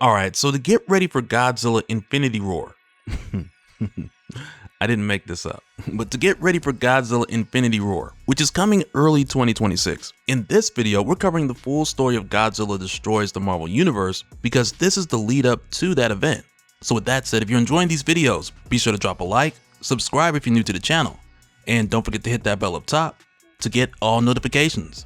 Alright, so to get ready for Godzilla Infinity Roar. I didn't make this up. But to get ready for Godzilla Infinity Roar, which is coming early 2026. In this video, we're covering the full story of Godzilla Destroys the Marvel Universe because this is the lead up to that event. So with that said, if you're enjoying these videos, be sure to drop a like, subscribe if you're new to the channel, and don't forget to hit that bell up top to get all notifications.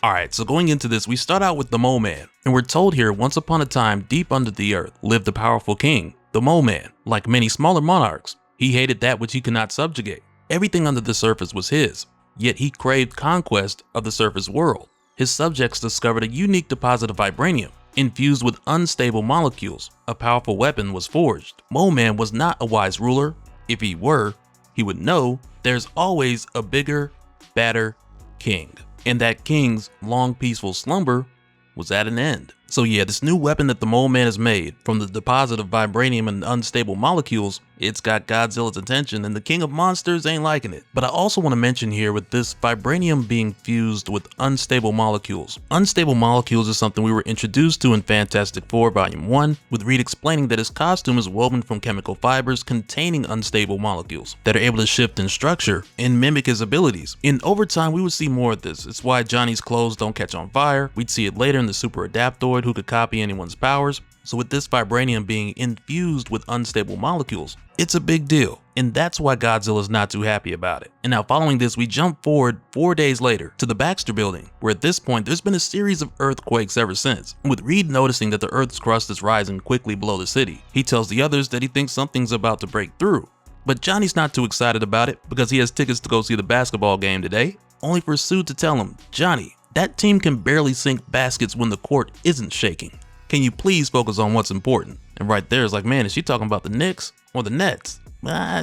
Alright, so going into this, we start out with the Moleman, and we're told here once upon a time deep under the earth lived the powerful king, the Moleman. Like many smaller monarchs, he hated that which he could not subjugate. Everything under the surface was his, yet he craved conquest of the surface world. His subjects discovered a unique deposit of vibranium, infused with unstable molecules. A powerful weapon was forged. Moleman was not a wise ruler. If he were, he would know there's always a bigger, badder king. And that king's long peaceful slumber was at an end. So yeah, this new weapon that the Moleman has made from the deposit of vibranium and unstable molecules, it's got Godzilla's attention, and the king of monsters ain't liking it. But I also want to mention here with this vibranium being fused with unstable molecules. Unstable molecules is something we were introduced to in Fantastic Four Volume 1, with Reed explaining that his costume is woven from chemical fibers containing unstable molecules that are able to shift in structure and mimic his abilities. And over time, we would see more of this. It's why Johnny's clothes don't catch on fire. We'd see it later in the super adaptoid who could copy anyone's powers. So with this vibranium being infused with unstable molecules, it's a big deal, and that's why Godzilla's not too happy about it. And now following this, we jump forward 4 days later to the Baxter building, where at this point there's been a series of earthquakes ever since, with Reed noticing that the Earth's crust is rising quickly below the city. He tells the others that he thinks something's about to break through, but Johnny's not too excited about it because he has tickets to go see the basketball game today, only for Sue to tell him, "Johnny, that team can barely sink baskets when the court isn't shaking. Can you please focus on what's important?" And right there is like, man, is she talking about the Knicks or the Nets?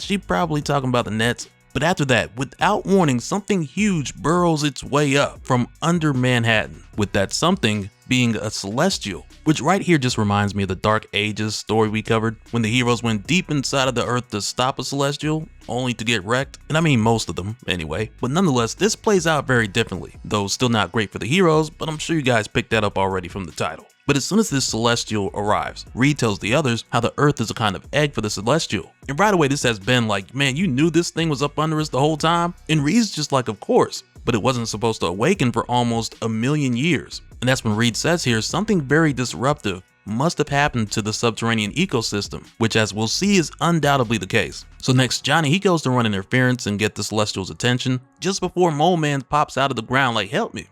She probably talking about the Nets. But after that, without warning, something huge burrows its way up from under Manhattan, with that something being a celestial, which right here just reminds me of the Dark Ages story we covered, when the heroes went deep inside of the earth to stop a celestial, only to get wrecked. And I mean most of them, anyway. But nonetheless, this plays out very differently, though still not great for the heroes, but I'm sure you guys picked that up already from the title. But as soon as this celestial arrives, Reed tells the others how the earth is a kind of egg for the celestial. And right away this has Ben like, man, you knew this thing was up under us the whole time? And Reed's just like, of course, but it wasn't supposed to awaken for almost 1,000,000 years. And that's when Reed says here, something very disruptive must have happened to the subterranean ecosystem, which as we'll see is undoubtedly the case. So next, Johnny, he goes to run interference and get the Celestial's attention, just before Moleman pops out of the ground like, help me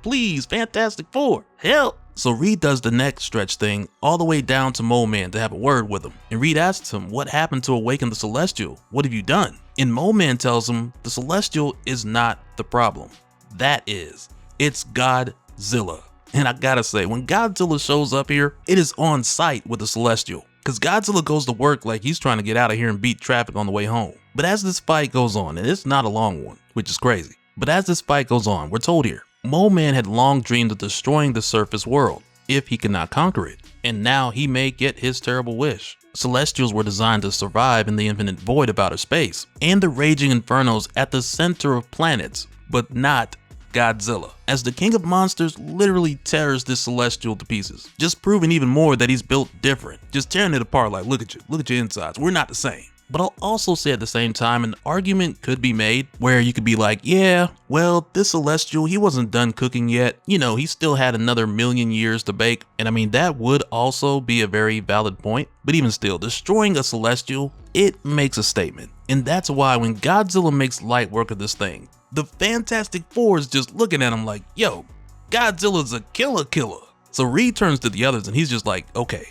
please, Fantastic Four, help. So Reed does the neck stretch thing all the way down to Moleman to have a word with him. And Reed asks him what happened to awaken the Celestial, what have you done? And Moleman tells him the Celestial is not the problem. That is, it's Godzilla. And I gotta say, when Godzilla shows up here, it is on site with the Celestial, because Godzilla goes to work like he's trying to get out of here and beat traffic on the way home. But as this fight goes on, and it's not a long one, which is crazy, but as this fight goes on, we're told here, Moleman had long dreamed of destroying the surface world, if he could not conquer it, and now he may get his terrible wish. Celestials were designed to survive in the infinite void of outer space, and the raging infernos at the center of planets, but not Godzilla, as the king of monsters literally tears this celestial to pieces, just proving even more that he's built different, just tearing it apart like, look at your insides, we're not the same. But I'll also say at the same time, an argument could be made where you could be like, yeah, well, this celestial, he wasn't done cooking yet. You know, he still had another 1,000,000 years to bake. And I mean, that would also be a very valid point. But even still, destroying a celestial, it makes a statement. And that's why when Godzilla makes light work of this thing, the Fantastic Four is just looking at him like, yo, Godzilla's a killer. So Reed turns to the others and he's just like, okay,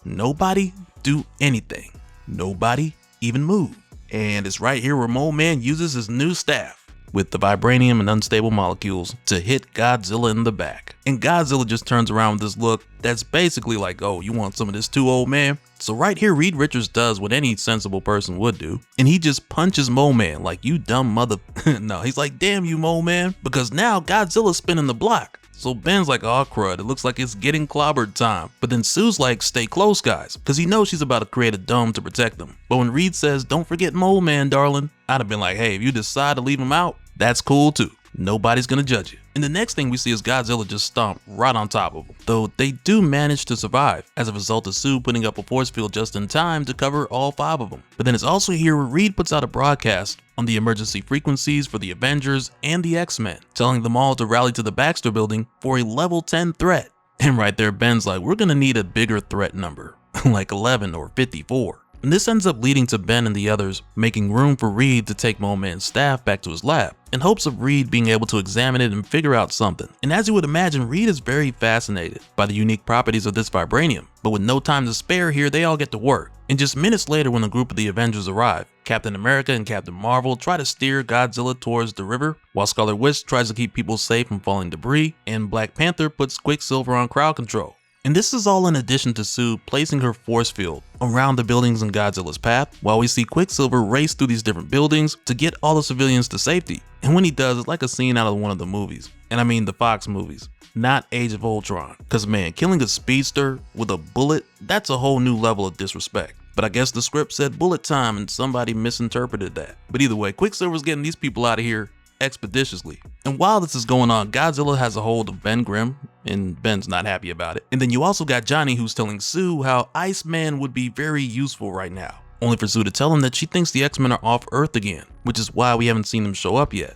nobody do anything. Nobody even move. And it's right here where Moleman uses his new staff with the vibranium and unstable molecules to hit Godzilla in the back. And Godzilla just turns around with this look that's basically like, oh, you want some of this too, old man? So right here, Reed Richards does what any sensible person would do, and he just punches Moleman like, you dumb mother. No, he's like, damn you, Moleman, because now Godzilla's spinning the block. So Ben's like, oh crud, it looks like it's getting clobbered time. But then Sue's like, stay close guys, because he knows she's about to create a dome to protect them. But when Reed says, don't forget Moleman, darling, I'd have been like, hey, if you decide to leave him out, that's cool too. Nobody's gonna judge you. And the next thing we see is Godzilla just stomp right on top of them. Though they do manage to survive as a result of Sue putting up a force field just in time to cover all 5 of them. But then it's also here where Reed puts out a broadcast on the emergency frequencies for the Avengers and the X-Men, telling them all to rally to the Baxter building for a level 10 threat. And right there, Ben's like, we're gonna need a bigger threat number, like 11 or 54. And this ends up leading to Ben and the others making room for Reed to take Moleman's staff back to his lab, in hopes of Reed being able to examine it and figure out something. And as you would imagine, Reed is very fascinated by the unique properties of this vibranium, but with no time to spare here, they all get to work. And just minutes later, when a group of the Avengers arrive, Captain America and Captain Marvel try to steer Godzilla towards the river, while Scarlet Witch tries to keep people safe from falling debris, and Black Panther puts Quicksilver on crowd control. And this is all in addition to Sue placing her force field around the buildings in Godzilla's path, while we see Quicksilver race through these different buildings to get all the civilians to safety. And when he does, it's like a scene out of one of the movies. And I mean the Fox movies, not Age of Ultron. Cause man, killing a speedster with a bullet, that's a whole new level of disrespect. But I guess the script said bullet time and somebody misinterpreted that. But either way, Quicksilver's getting these people out of here expeditiously. And while this is going on, Godzilla has a hold of Ben Grimm, and Ben's not happy about it. And then you also got Johnny, who's telling Sue how Iceman would be very useful right now, only for Sue to tell him that she thinks the X-Men are off Earth again, which is why we haven't seen them show up yet.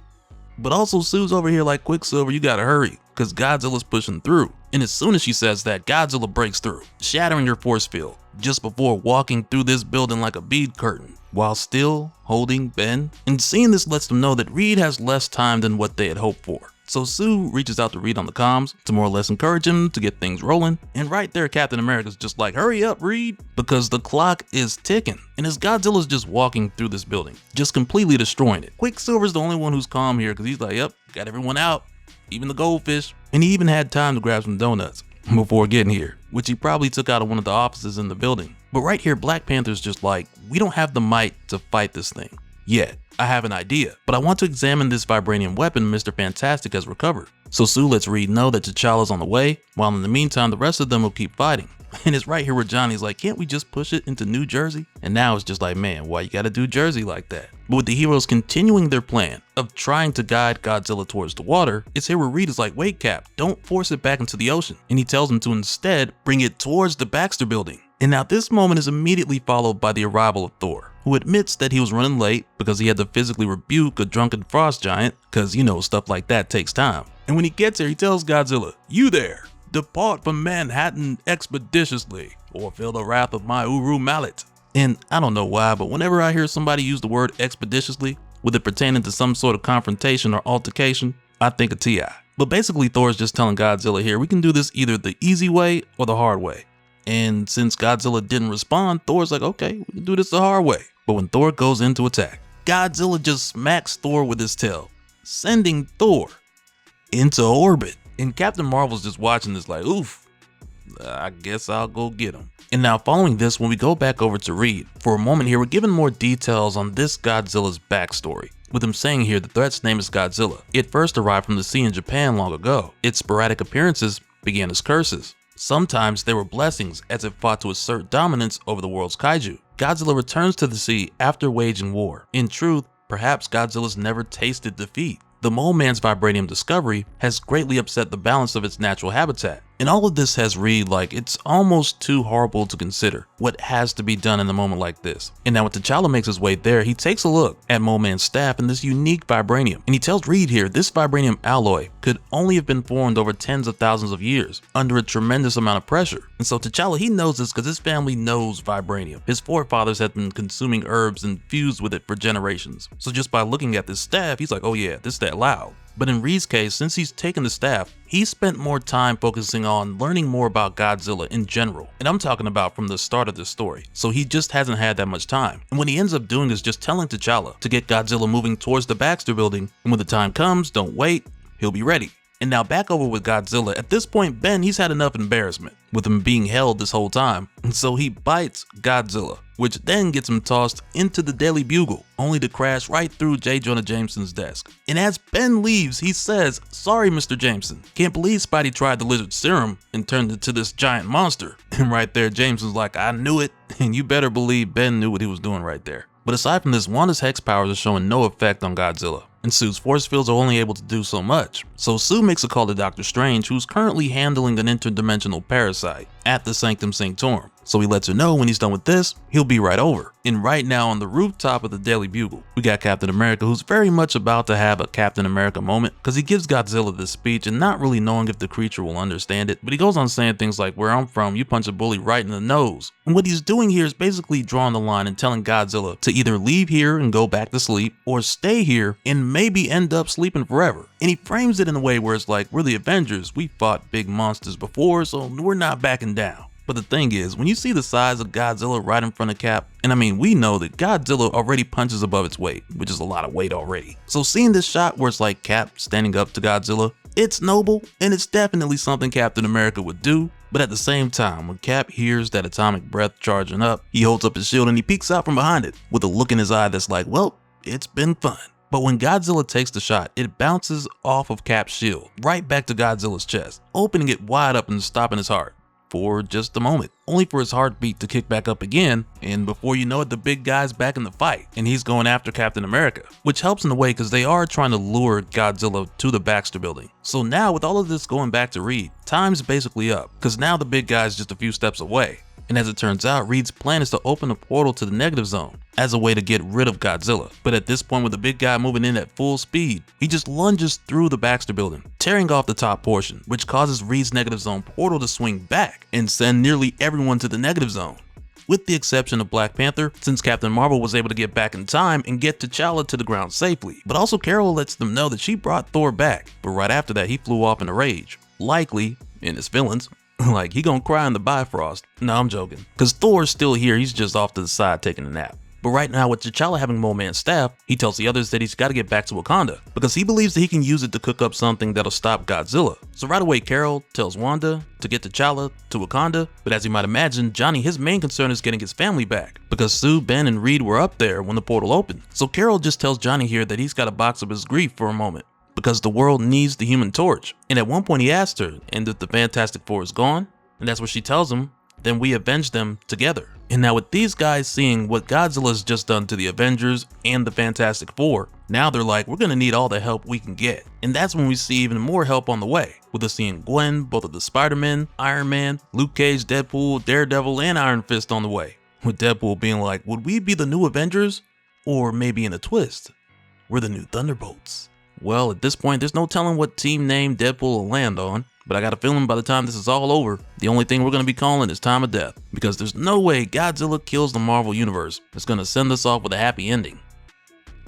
But also Sue's over here like, Quicksilver, you gotta hurry, cause Godzilla's pushing through. And as soon as she says that, Godzilla breaks through, shattering her force field, just before walking through this building like a bead curtain, while still holding Ben. And seeing this lets them know that Reed has less time than what they had hoped for. So Sue reaches out to Reed on the comms to more or less encourage him to get things rolling. And right there, Captain America's just like, hurry up, Reed, because the clock is ticking. And as Godzilla's just walking through this building, just completely destroying it, Quicksilver's the only one who's calm here because he's like, yep, got everyone out, even the goldfish. And he even had time to grab some donuts before getting here, which he probably took out of one of the offices in the building. But right here, Black Panther's just like, we don't have the might to fight this thing yet. I have an idea, but I want to examine this vibranium weapon Mr. Fantastic has recovered. So Sue lets Reed know that T'Challa's on the way, while in the meantime, the rest of them will keep fighting. And it's right here where Johnny's like, can't we just push it into New Jersey? And now it's just like, man, why you gotta do Jersey like that? But with the heroes continuing their plan of trying to guide Godzilla towards the water, it's here where Reed is like, wait Cap, don't force it back into the ocean. And he tells him to instead bring it towards the Baxter building. And now this moment is immediately followed by the arrival of Thor, who admits that he was running late because he had to physically rebuke a drunken frost giant, cause you know, stuff like that takes time. And when he gets here, he tells Godzilla, you there, depart from Manhattan expeditiously, or feel the wrath of my Uru mallet. And I don't know why, but whenever I hear somebody use the word expeditiously, with it pertaining to some sort of confrontation or altercation, I think of T.I. But basically Thor's just telling Godzilla here, we can do this either the easy way or the hard way. And since Godzilla didn't respond, Thor's like, okay, we can do this the hard way. But when Thor goes into attack, Godzilla just smacks Thor with his tail, sending Thor into orbit. And Captain Marvel's just watching this like, oof, I guess I'll go get him. And now following this, when we go back over to Reed, for a moment here, we're given more details on this Godzilla's backstory, with him saying here the threat's name is Godzilla. It first arrived from the sea in Japan long ago. Its sporadic appearances began as curses. Sometimes they were blessings as it fought to assert dominance over the world's kaiju. Godzilla returns to the sea after waging war. In truth, perhaps Godzilla's never tasted defeat. The Moleman's vibranium discovery has greatly upset the balance of its natural habitat. And all of this has Reed like it's almost too horrible to consider what has to be done in a moment like this. And now when T'Challa makes his way there, he takes a look at Moleman's staff and this unique vibranium. And he tells Reed here this vibranium alloy could only have been formed over tens of thousands of years under a tremendous amount of pressure. And so T'Challa, he knows this because his family knows vibranium. His forefathers had been consuming herbs infused with it for generations. So just by looking at this staff, he's like, oh yeah, this that loud. But in Reed's case, since he's taken the staff, he spent more time focusing on learning more about Godzilla in general. And I'm talking about from the start of this story. So he just hasn't had that much time. And what he ends up doing is just telling T'Challa to get Godzilla moving towards the Baxter building. And when the time comes, don't wait, he'll be ready. And now back over with Godzilla. At this point, Ben, he's had enough embarrassment with him being held this whole time. And so he bites Godzilla, which then gets him tossed into the Daily Bugle, only to crash right through J. Jonah Jameson's desk. And as Ben leaves, he says, sorry, Mr. Jameson. Can't believe Spidey tried the lizard serum and turned into this giant monster. And right there, Jameson's like, I knew it. And you better believe Ben knew what he was doing right there. But aside from this, Wanda's hex powers are showing no effect on Godzilla. and Sue's force fields are only able to do so much. So Sue makes a call to Doctor Strange, who's currently handling an interdimensional parasite at the Sanctum Sanctorum. So he lets her know when he's done with this, he'll be right over. And right now on the rooftop of the Daily Bugle, we got Captain America, who's very much about to have a Captain America moment, because he gives Godzilla this speech and not really knowing if the creature will understand it, but he goes on saying things like, "Where I'm from, you punch a bully right in the nose." And what he's doing here is basically drawing the line and telling Godzilla to either leave here and go back to sleep, or stay here and maybe end up sleeping forever. And he frames it in a way where it's like, we're the Avengers, we fought big monsters before, so we're not backing down. But the thing is, when you see the size of Godzilla right in front of Cap, and I mean, we know that Godzilla already punches above its weight, which is a lot of weight already. So seeing this shot where it's like Cap standing up to Godzilla, it's noble, and it's definitely something Captain America would do. But at the same time, when Cap hears that atomic breath charging up, he holds up his shield and he peeks out from behind it with a look in his eye that's like, well, it's been fun. But when Godzilla takes the shot, it bounces off of Cap's shield right back to Godzilla's chest, opening it wide up and stopping his heart. For just a moment, only for his heartbeat to kick back up again, and before you know it, the big guy's back in the fight, and he's going after Captain America, which helps in a way because they are trying to lure Godzilla to the Baxter building. So now with all of this going back to Reed, time's basically up, because now the big guy's just a few steps away. And as it turns out, Reed's plan is to open a portal to the negative zone as a way to get rid of Godzilla. But at this point, with the big guy moving in at full speed, he just lunges through the Baxter building, tearing off the top portion, which causes Reed's negative zone portal to swing back and send nearly everyone to the negative zone. With the exception of Black Panther, since Captain Marvel was able to get back in time and get T'Challa to the ground safely. But also Carol lets them know that she brought Thor back, but right after that he flew off in a rage. Likely, in his feelings, like he gonna cry in the Bifrost. No, I'm joking. Cause Thor's still here, he's just off to the side taking a nap. But right now with T'Challa having Moleman's staff, he tells the others that he's gotta get back to Wakanda because he believes that he can use it to cook up something that'll stop Godzilla. So right away Carol tells Wanda to get T'Challa to Wakanda, but as you might imagine, Johnny, his main concern is getting his family back because Sue, Ben, and Reed were up there when the portal opened. So Carol just tells Johnny here that he's gotta box up his grief for a moment, because the world needs the Human Torch. And at one point he asked her, and if the Fantastic Four is gone, and that's what she tells him, then we avenge them together. And now with these guys seeing what Godzilla's just done to the Avengers and the Fantastic Four, now they're like, we're gonna need all the help we can get. And that's when we see even more help on the way, with us seeing Gwen, both of the Spider-Men, Iron Man, Luke Cage, Deadpool, Daredevil, and Iron Fist on the way. With Deadpool being like, would we be the new Avengers? Or maybe in a twist, we're the new Thunderbolts. Well, at this point, there's no telling what team name Deadpool will land on, but I got a feeling by the time this is all over, the only thing we're going to be calling is Time of Death, because there's no way Godzilla kills the Marvel Universe. It's going to send us off with a happy ending.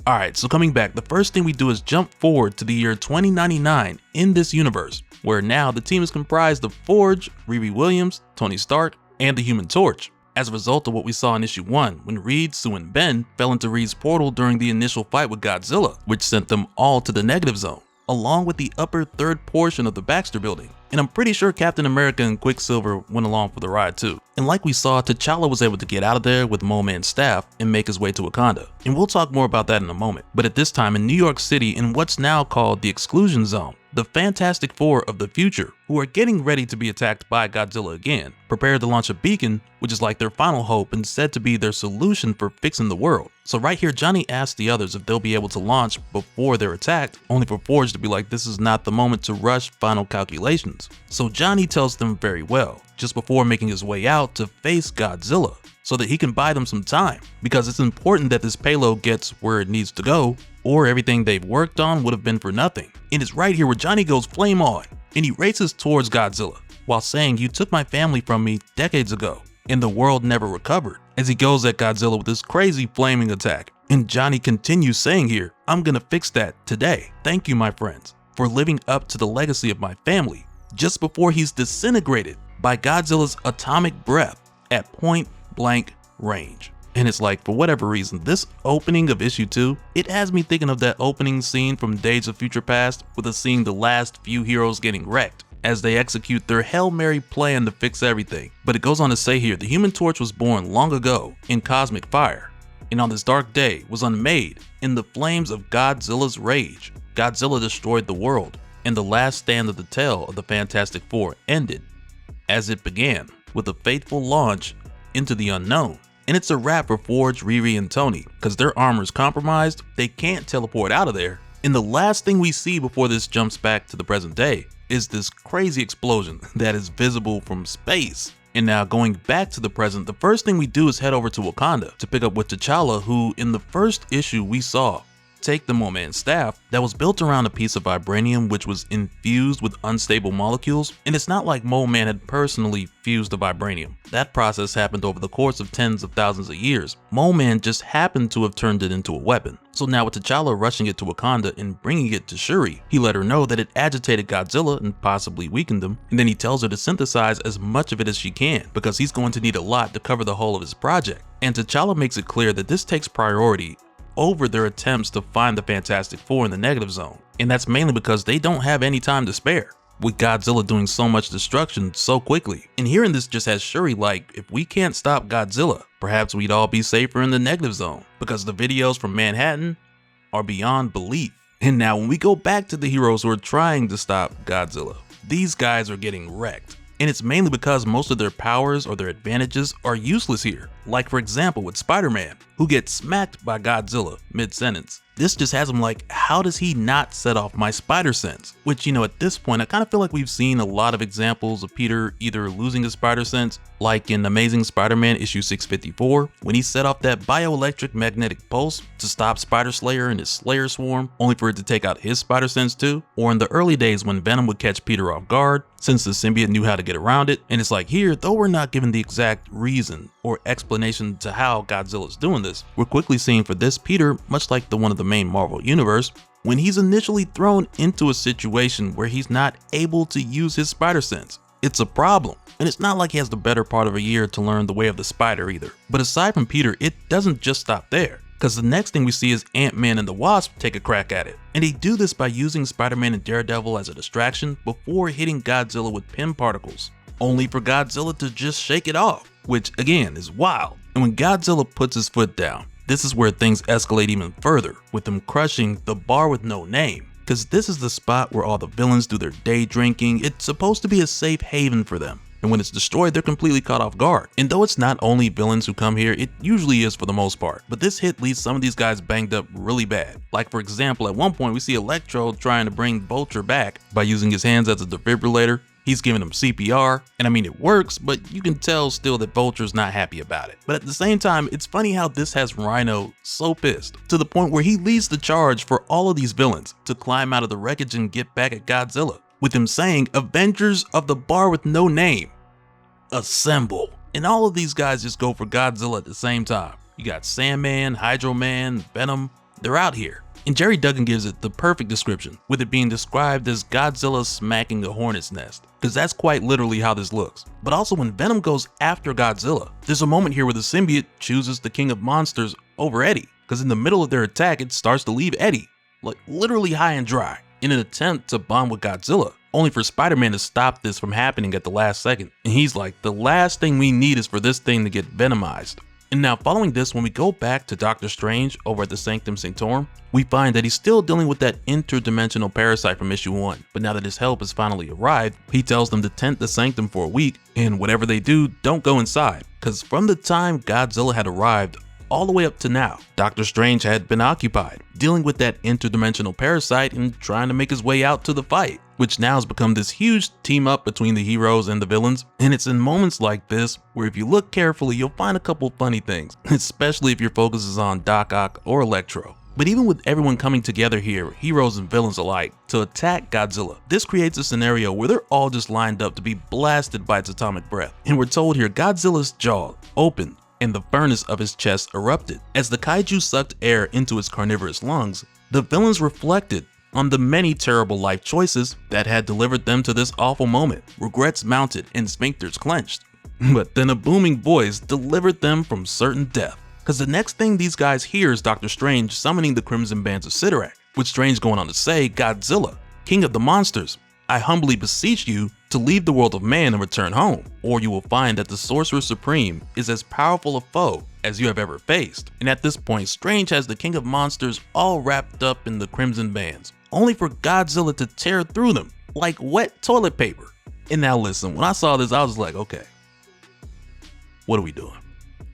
Alright, so coming back, the first thing we do is jump forward to the year 2099 in this universe, where now the team is comprised of Forge, Riri Williams, Tony Stark, and the Human Torch, as a result of what we saw in issue 1 when Reed, Sue, and Ben fell into Reed's portal during the initial fight with Godzilla, which sent them all to the negative zone, along with the upper third portion of the Baxter building. And I'm pretty sure Captain America and Quicksilver went along for the ride too. And like we saw, T'Challa was able to get out of there with Moleman's staff and make his way to Wakanda. And we'll talk more about that in a moment. But at this time in New York City, in what's now called the Exclusion Zone, the Fantastic Four of the future, who are getting ready to be attacked by Godzilla again, prepare to launch a beacon, which is like their final hope and said to be their solution for fixing the world. So right here, Johnny asks the others if they'll be able to launch before they're attacked, only for Forge to be like, this is not the moment to rush final calculations. So Johnny tells them very well, just before making his way out to face Godzilla, so that he can buy them some time, because it's important that this payload gets where it needs to go, or everything they've worked on would have been for nothing. And it's right here where Johnny goes flame on, and he races towards Godzilla, while saying, you took my family from me decades ago, and the world never recovered, as he goes at Godzilla with this crazy flaming attack. And Johnny continues saying here, I'm gonna fix that today. Thank you, my friends, for living up to the legacy of my family, just before he's disintegrated by Godzilla's atomic breath at point blank range. And it's like, for whatever reason, this opening of issue 2, it has me thinking of that opening scene from Days of Future Past, with us seeing the last few heroes getting wrecked as they execute their Hail Mary plan to fix everything. But it goes on to say here, the Human Torch was born long ago in cosmic fire, and on this dark day was unmade in the flames of Godzilla's rage. Godzilla destroyed the world, and the last stand of the tale of the Fantastic Four ended as it began, with a fateful launch into the unknown. And it's a wrap for Forge, Riri, and Tony, because their armor's compromised, they can't teleport out of there, And the last thing we see before this jumps back to the present day is this crazy explosion that is visible from space. And now going back to the present, the first thing we do is head over to Wakanda to pick up with T'Challa, who in the first issue we saw take the Moleman staff that was built around a piece of vibranium which was infused with unstable molecules, and it's not like Moleman had personally fused the vibranium. That process happened over the course of tens of thousands of years. Moleman just happened to have turned it into a weapon. So now with T'Challa rushing it to Wakanda and bringing it to Shuri, he let her know that it agitated Godzilla and possibly weakened him, and then he tells her to synthesize as much of it as she can because he's going to need a lot to cover the whole of his project. And T'Challa makes it clear that this takes priority over their attempts to find the Fantastic Four in the negative zone, and that's mainly because they don't have any time to spare, with Godzilla doing so much destruction so quickly. And hearing this just has Shuri like, if we can't stop Godzilla, perhaps we'd all be safer in the negative zone, because the videos from Manhattan are beyond belief. And now when we go back to the heroes who are trying to stop Godzilla, these guys are getting wrecked. And it's mainly because most of their powers or their advantages are useless here. Like for example with Spider-Man, who gets smacked by Godzilla mid-sentence. This just has him like, how does he not set off my spider sense? Which, you know, at this point, I kind of feel like we've seen a lot of examples of Peter either losing his spider sense, like in Amazing Spider-Man issue 654, when he set off that bioelectric magnetic pulse to stop Spider Slayer and his Slayer swarm, only for it to take out his spider sense too. Or in the early days when Venom would catch Peter off guard, since the symbiote knew how to get around it. And it's like here, though we're not given the exact reason or explanation to how Godzilla's doing this, we're quickly seeing for this Peter, much like the one of the main Marvel universe, when he's initially thrown into a situation where he's not able to use his spider sense. It's a problem, and it's not like he has the better part of a year to learn the way of the spider either. But aside from Peter, it doesn't just stop there, because the next thing we see is Ant-Man and the Wasp take a crack at it. And they do this by using Spider-Man and Daredevil as a distraction before hitting Godzilla with Pym particles, only for Godzilla to just shake it off, which again is wild. And when Godzilla puts his foot down, this is where things escalate even further, with him crushing the bar with no name. Because this is the spot where all the villains do their day drinking. It's supposed to be a safe haven for them. And when it's destroyed, they're completely caught off guard. And though it's not only villains who come here, it usually is for the most part. But this hit leaves some of these guys banged up really bad. Like for example, at one point we see Electro trying to bring Vulture back by using his hands as a defibrillator. He's giving him CPR, and I mean it works, but you can tell still that Vulture's not happy about it. But at the same time, it's funny how this has Rhino so pissed, to the point where he leads the charge for all of these villains to climb out of the wreckage and get back at Godzilla, with him saying, "Avengers of the bar with no name, assemble." And all of these guys just go for Godzilla at the same time. You got Sandman, Hydro Man, Venom, they're out here. And Jerry Duggan gives it the perfect description, with it being described as Godzilla smacking a hornet's nest, because that's quite literally how this looks. But also when Venom goes after Godzilla, there's a moment here where the symbiote chooses the King of Monsters over Eddie, because in the middle of their attack it starts to leave Eddie, like literally high and dry, in an attempt to bond with Godzilla, only for Spider-Man to stop this from happening at the last second. And he's like, the last thing we need is for this thing to get venomized. And now following this, when we go back to Doctor Strange over at the Sanctum Sanctorum, we find that he's still dealing with that interdimensional parasite from issue 1. But now that his help has finally arrived, he tells them to tent the Sanctum for a week, and whatever they do, don't go inside. Because from the time Godzilla had arrived all the way up to now, Doctor Strange had been occupied, dealing with that interdimensional parasite and trying to make his way out to the fight, which now has become this huge team up between the heroes and the villains. And it's in moments like this where if you look carefully, you'll find a couple funny things, especially if your focus is on Doc Ock or Electro. But even with everyone coming together here, heroes and villains alike, to attack Godzilla, this creates a scenario where they're all just lined up to be blasted by its atomic breath. And we're told here Godzilla's jaw opened and the furnace of his chest erupted. As the kaiju sucked air into his carnivorous lungs, the villains reflected on the many terrible life choices that had delivered them to this awful moment. Regrets mounted and sphincters clenched. But then a booming voice delivered them from certain death. Because the next thing these guys hear is Doctor Strange summoning the Crimson Bands of Sidorak, with Strange going on to say, "Godzilla, King of the Monsters, I humbly beseech you to leave the world of man and return home, or you will find that the Sorcerer Supreme is as powerful a foe as you have ever faced." And at this point, Strange has the King of Monsters all wrapped up in the Crimson Bands, only for Godzilla to tear through them like wet toilet paper. And now listen, when I saw this, I was like, okay, what are we doing?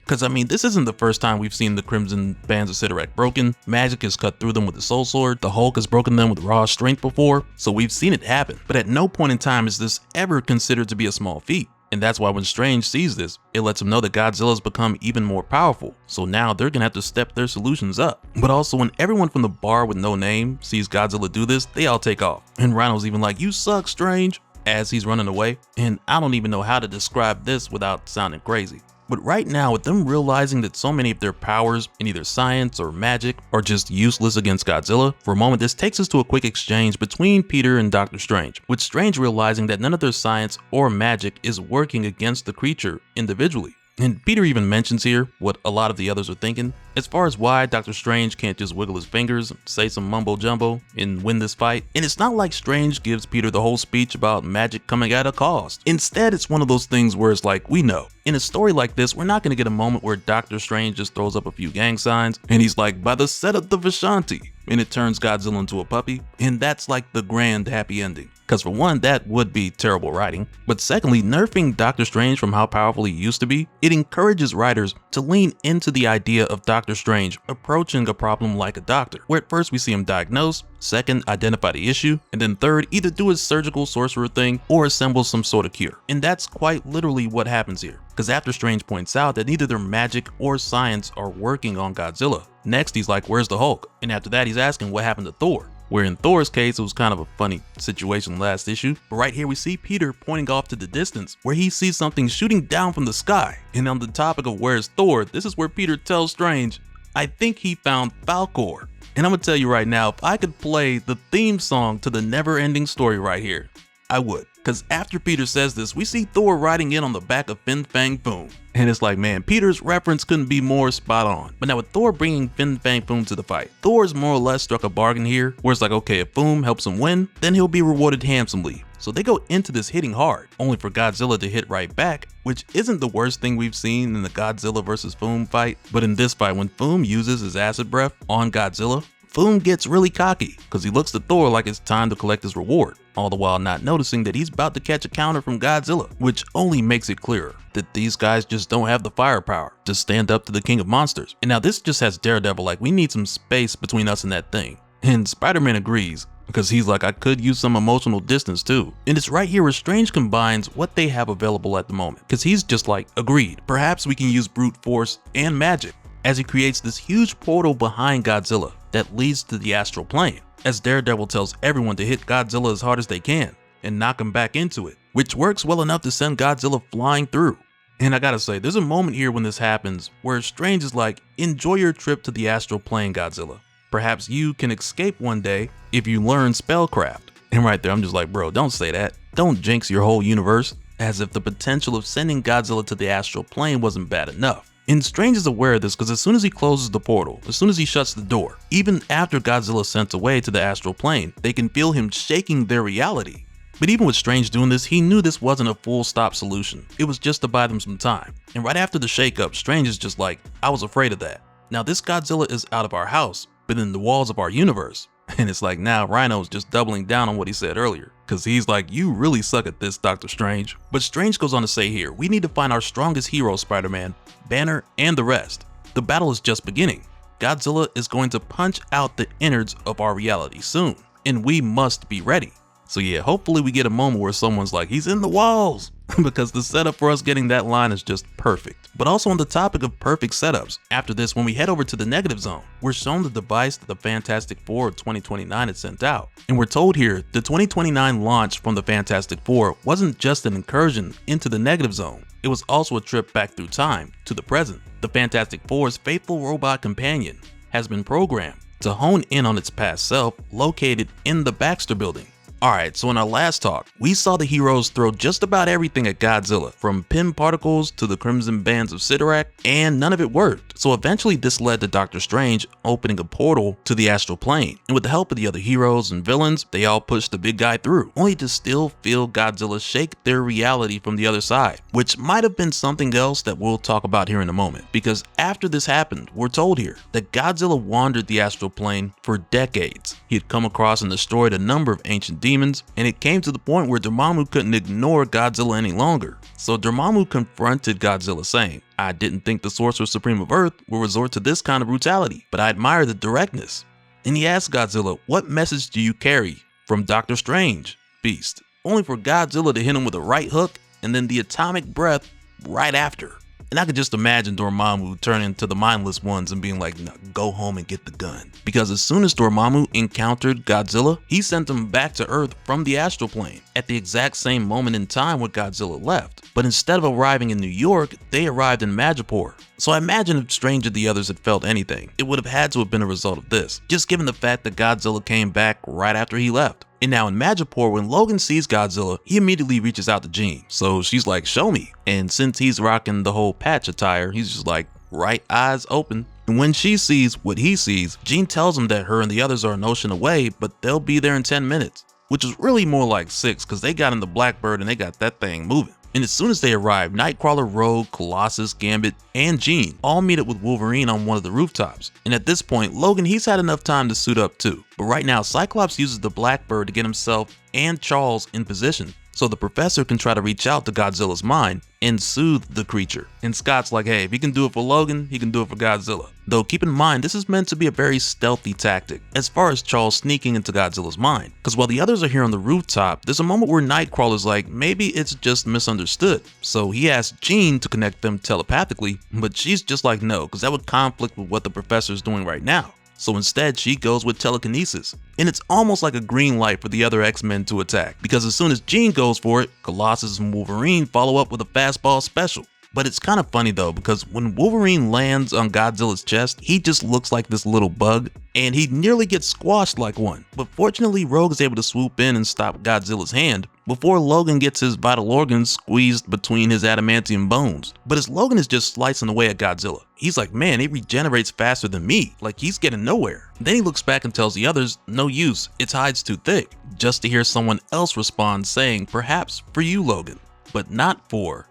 Because I mean, this isn't the first time we've seen the Crimson Bands of Sidorak broken. Magic has cut through them with the Soul Sword, the Hulk has broken them with raw strength before, so we've seen it happen. But at no point in time is this ever considered to be a small feat. And that's why when Strange sees this, it lets him know that Godzilla's become even more powerful. So now they're gonna have to step their solutions up. But also when everyone from the bar with no name sees Godzilla do this, they all take off. And Rhino's even like, "You suck, Strange," as he's running away. And I don't even know how to describe this without sounding crazy. But right now, with them realizing that so many of their powers in either science or magic are just useless against Godzilla, for a moment this takes us to a quick exchange between Peter and Doctor Strange, with Strange realizing that none of their science or magic is working against the creature individually. And Peter even mentions here what a lot of the others are thinking, as far as why Doctor Strange can't just wiggle his fingers, say some mumbo jumbo, and win this fight. And it's not like Strange gives Peter the whole speech about magic coming at a cost. Instead, it's one of those things where it's like, we know. In a story like this, we're not going to get a moment where Doctor Strange just throws up a few gang signs, and he's like, "By the set of the Vishanti," and it turns Godzilla into a puppy, and that's like the grand happy ending. Because for one, that would be terrible writing, but secondly, nerfing Doctor Strange from how powerful he used to be, it encourages writers to lean into the idea of Doctor Strange approaching a problem like a doctor, where at first we see him diagnose, second, identify the issue, and then third, either do his surgical sorcerer thing or assemble some sort of cure. And that's quite literally what happens here, because after Strange points out that neither their magic or science are working on Godzilla, next he's like, "Where's the Hulk?" And after that he's asking what happened to Thor. Where in Thor's case, it was kind of a funny situation last issue, but right here we see Peter pointing off to the distance where he sees something shooting down from the sky. And on the topic of where's Thor, this is where Peter tells Strange, "I think he found Falkor." And I'm gonna tell you right now, if I could play the theme song to the never-ending story right here, I would. Because after Peter says this, we see Thor riding in on the back of Fin Fang Foom. And it's like, man, Peter's reference couldn't be more spot on. But now with Thor bringing Fin Fang Foom to the fight, Thor's more or less struck a bargain here, where it's like, okay, if Foom helps him win, then he'll be rewarded handsomely. So they go into this hitting hard, only for Godzilla to hit right back, which isn't the worst thing we've seen in the Godzilla vs. Foom fight. But in this fight, when Foom uses his acid breath on Godzilla, Foom gets really cocky, because he looks to Thor like it's time to collect his reward, all the while not noticing that he's about to catch a counter from Godzilla, which only makes it clearer that these guys just don't have the firepower to stand up to the king of monsters. And now this just has Daredevil like, we need some space between us and that thing. And Spider-Man agrees, because he's like, I could use some emotional distance too. And it's right here where Strange combines what they have available at the moment, because he's just like, agreed, perhaps we can use brute force and magic, as he creates this huge portal behind Godzilla that leads to the astral plane, as Daredevil tells everyone to hit Godzilla as hard as they can and knock him back into it, which works well enough to send Godzilla flying through. And I gotta say, there's a moment here when this happens where Strange is like, enjoy your trip to the astral plane, Godzilla. Perhaps you can escape one day if you learn spellcraft. And right there, I'm just like, bro, don't say that. Don't jinx your whole universe, as if the potential of sending Godzilla to the astral plane wasn't bad enough. And Strange is aware of this because as soon as he closes the portal, as soon as he shuts the door, even after Godzilla's sent away to the astral plane, they can feel him shaking their reality. But even with Strange doing this, he knew this wasn't a full stop solution. It was just to buy them some time. And right after the shakeup, Strange is just like, I was afraid of that. Now this Godzilla is out of our house, but in the walls of our universe. And it's like now Rhino's just doubling down on what he said earlier, because he's like, you really suck at this, Dr. Strange. But Strange goes on to say here, we need to find our strongest hero, Spider-Man, Banner, and the rest. The battle is just beginning. Godzilla is going to punch out the innards of our reality soon, and we must be ready. So yeah, hopefully we get a moment where someone's like, he's in the walls, because the setup for us getting that line is just perfect. But also on the topic of perfect setups, after this, when we head over to the negative zone, we're shown the device that the Fantastic Four of 2029 had sent out. And we're told here, the 2029 launch from the Fantastic Four wasn't just an incursion into the negative zone, it was also a trip back through time to the present. The Fantastic Four's faithful robot companion has been programmed to hone in on its past self located in the Baxter building. Alright, so in our last talk, we saw the heroes throw just about everything at Godzilla, from Pym particles to the Crimson Bands of Sidorak, and none of it worked. So eventually this led to Doctor Strange opening a portal to the astral plane, and with the help of the other heroes and villains, they all pushed the big guy through, only to still feel Godzilla shake their reality from the other side, which might have been something else that we'll talk about here in a moment, because after this happened, we're told here that Godzilla wandered the astral plane for decades. He had come across and destroyed a number of ancient demons, demons, and it came to the point where Dormammu couldn't ignore Godzilla any longer. So Dormammu confronted Godzilla saying, "I didn't think the Sorcerer Supreme of Earth would resort to this kind of brutality, but I admire the directness." And he asked Godzilla, "What message do you carry from Doctor Strange, Beast?" Only for Godzilla to hit him with a right hook and then the atomic breath right after. And I could just imagine Dormammu turning to the mindless ones and being like, "No, go home and get the gun." Because as soon as Dormammu encountered Godzilla, he sent him back to Earth from the astral plane at the exact same moment in time when Godzilla left. But instead of arriving in New York, they arrived in Madripoor. So I imagine if Strange and the others had felt anything, it would have had to have been a result of this, just given the fact that Godzilla came back right after he left. And now in Madripoor, when Logan sees Godzilla, he immediately reaches out to Jean. So she's like, "Show me." And since he's rocking the whole patch attire, he's just like, right eyes open. And when she sees what he sees, Jean tells him that her and the others are an ocean away, but they'll be there in 10 minutes. Which is really more like 6, because they got in the Blackbird and they got that thing moving. And as soon as they arrive, Nightcrawler, Rogue, Colossus, Gambit, and Jean all meet up with Wolverine on one of the rooftops. And at this point, Logan, he's had enough time to suit up too. But right now, Cyclops uses the Blackbird to get himself and Charles in position, so the professor can try to reach out to Godzilla's mind and soothe the creature. And Scott's like, hey, if he can do it for Logan, he can do it for Godzilla. Though keep in mind, this is meant to be a very stealthy tactic as far as Charles sneaking into Godzilla's mind. Because while the others are here on the rooftop, there's a moment where Nightcrawler's like, maybe it's just misunderstood. So he asks Jean to connect them telepathically, but she's just like, no, because that would conflict with what the professor's doing right now. So instead, she goes with telekinesis. And it's almost like a green light for the other X-Men to attack, because as soon as Jean goes for it, Colossus and Wolverine follow up with a fastball special. But it's kind of funny though, because when Wolverine lands on Godzilla's chest, he just looks like this little bug, and he nearly gets squashed like one. But fortunately, Rogue is able to swoop in and stop Godzilla's hand before Logan gets his vital organs squeezed between his adamantium bones. But as Logan is just slicing away at Godzilla, he's like, man, it regenerates faster than me, like he's getting nowhere. Then he looks back and tells the others, no use, its hide's too thick, just to hear someone else respond saying, perhaps for you, Logan, but not for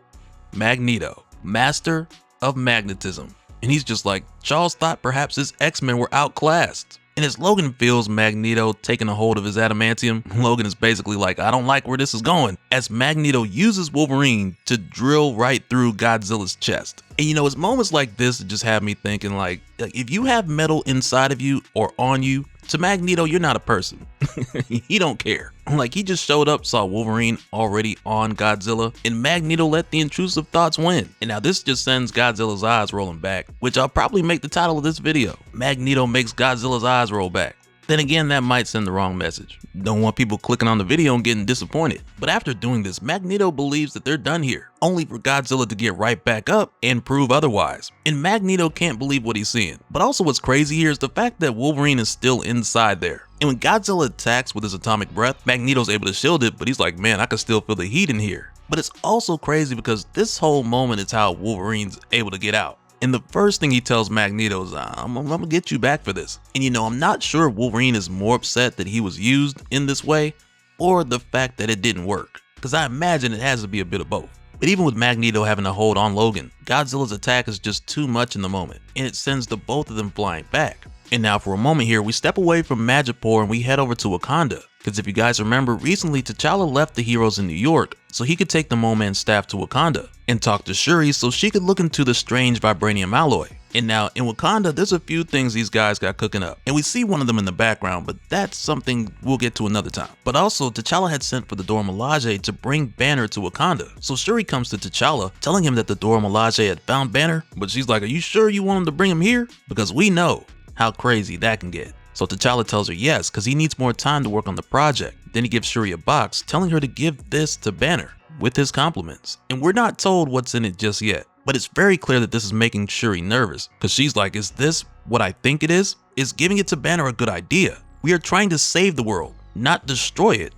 Magneto, master of magnetism. And he's just like, Charles thought perhaps his X-Men were outclassed. And as Logan feels Magneto taking a hold of his adamantium, Logan is basically like, I don't like where this is going, as Magneto uses Wolverine to drill right through Godzilla's chest. And you know, it's moments like this that just have me thinking like if you have metal inside of you or on you, to Magneto, you're not a person. He don't care. Like, he just showed up, saw Wolverine already on Godzilla, and Magneto let the intrusive thoughts win. And now this just sends Godzilla's eyes rolling back, which I'll probably make the title of this video. Magneto makes Godzilla's eyes roll back. Then again, that might send the wrong message. Don't want people clicking on the video and getting disappointed. But after doing this, Magneto believes that they're done here, only for Godzilla to get right back up and prove otherwise. And Magneto can't believe what he's seeing. But also what's crazy here is the fact that Wolverine is still inside there. And when Godzilla attacks with his atomic breath, Magneto's able to shield it, but he's like, man, I can still feel the heat in here. But it's also crazy because this whole moment is how Wolverine's able to get out. And the first thing he tells Magneto is, I'm gonna get you back for this. And you know, I'm not sure if Wolverine is more upset that he was used in this way or the fact that it didn't work, because I imagine it has to be a bit of both. But even with Magneto having a hold on Logan, Godzilla's attack is just too much in the moment, and it sends the both of them flying back. And now for a moment here, we step away from Madripoor and we head over to Wakanda. Because if you guys remember, recently T'Challa left the heroes in New York so he could take the Moleman staff to Wakanda and talk to Shuri so she could look into the strange vibranium alloy. And now in Wakanda, there's a few things these guys got cooking up. And we see one of them in the background, but that's something we'll get to another time. But also, T'Challa had sent for the Dora Milaje to bring Banner to Wakanda. So Shuri comes to T'Challa, telling him that the Dora Milaje had found Banner, but she's like, are you sure you want him to bring him here? Because we know how crazy that can get. So T'Challa tells her yes, because he needs more time to work on the project. Then he gives Shuri a box, telling her to give this to Banner with his compliments. And we're not told what's in it just yet, but it's very clear that this is making Shuri nervous, because she's like, is this what I think it is? Is giving it to Banner a good idea? We are trying to save the world, not destroy it,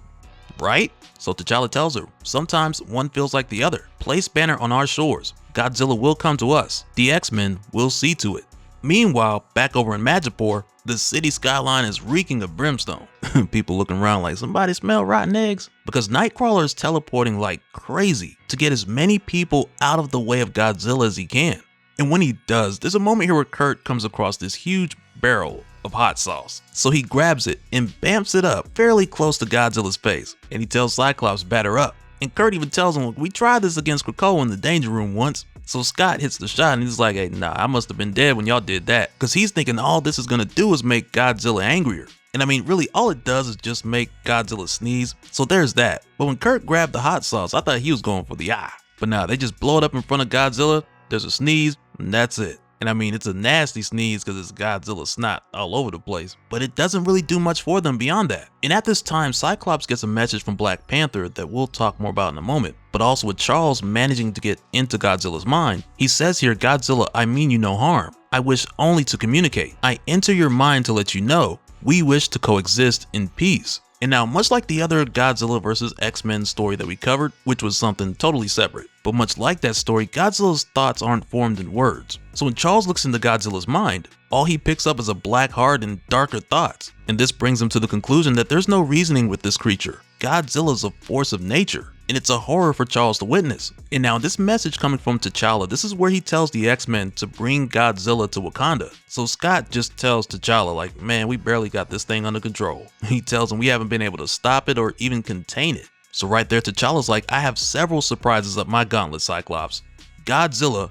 right? So T'Challa tells her, sometimes one feels like the other. Place Banner on our shores. Godzilla will come to us. The X-Men will see to it. Meanwhile, back over in Madripoor, the city skyline is reeking of brimstone. People looking around like, somebody smell rotten eggs? Because Nightcrawler is teleporting like crazy to get as many people out of the way of Godzilla as he can. And when he does, there's a moment here where Kurt comes across this huge barrel of hot sauce. So he grabs it and bamps it up fairly close to Godzilla's face, and he tells Cyclops batter up. And Kurt even tells him, we tried this against Krakoa in the danger room once. So Scott hits the shot and he's like, hey, nah, I must have been dead when y'all did that. Because he's thinking all this is gonna do is make Godzilla angrier. And I mean, really, all it does is just make Godzilla sneeze. So there's that. But when Kurt grabbed the hot sauce, I thought he was going for the eye. But nah, they just blow it up in front of Godzilla. There's a sneeze, and that's it. And I mean, it's a nasty sneeze because it's Godzilla snot all over the place, but it doesn't really do much for them beyond that. And at this time, Cyclops gets a message from Black Panther that we'll talk more about in a moment, but also with Charles managing to get into Godzilla's mind. He says here, Godzilla, I mean you no harm. I wish only to communicate. I enter your mind to let you know we wish to coexist in peace. And now, much like the other Godzilla vs. X-Men story that we covered, which was something totally separate, but much like that story, Godzilla's thoughts aren't formed in words. So when Charles looks into Godzilla's mind, all he picks up is a black heart and darker thoughts. And this brings him to the conclusion that there's no reasoning with this creature. Godzilla's a force of nature, and it's a horror for Charles to witness. And now this message coming from T'Challa, this is where he tells the X-Men to bring Godzilla to Wakanda. So Scott just tells T'Challa like, man, we barely got this thing under control. He tells him we haven't been able to stop it or even contain it. So right there, T'Challa's like, I have several surprises up my gauntlet, Cyclops. Godzilla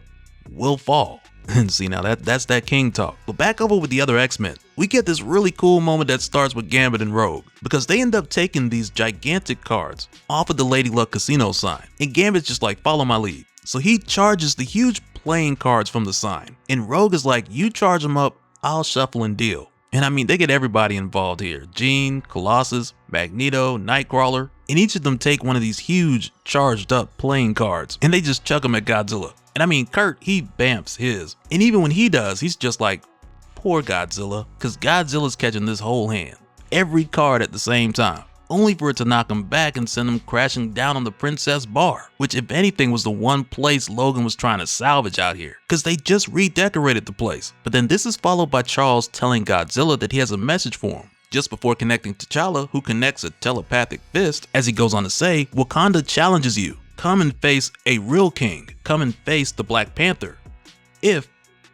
will fall. And see, now that's that king talk. But back over with the other X-Men, we get this really cool moment that starts with Gambit and Rogue, because they end up taking these gigantic cards off of the Lady Luck casino sign, and Gambit's just like, follow my lead. So he charges the huge playing cards from the sign, and Rogue is like, you charge them up, I'll shuffle and deal. And I mean, they get everybody involved here. Jean, Colossus, Magneto, Nightcrawler, and each of them take one of these huge charged up playing cards, and they just chuck them at Godzilla. And I mean, Kurt, he bamps his. And even when he does, he's just like, poor Godzilla, because Godzilla's catching this whole hand, every card at the same time, only for it to knock him back and send him crashing down on the Princess Bar, which if anything was the one place Logan was trying to salvage out here, because they just redecorated the place. But then this is followed by Charles telling Godzilla that he has a message for him, just before connecting T'Challa, who connects a telepathic fist, as he goes on to say, Wakanda challenges you. Come and face a real king. Come and face the Black Panther. If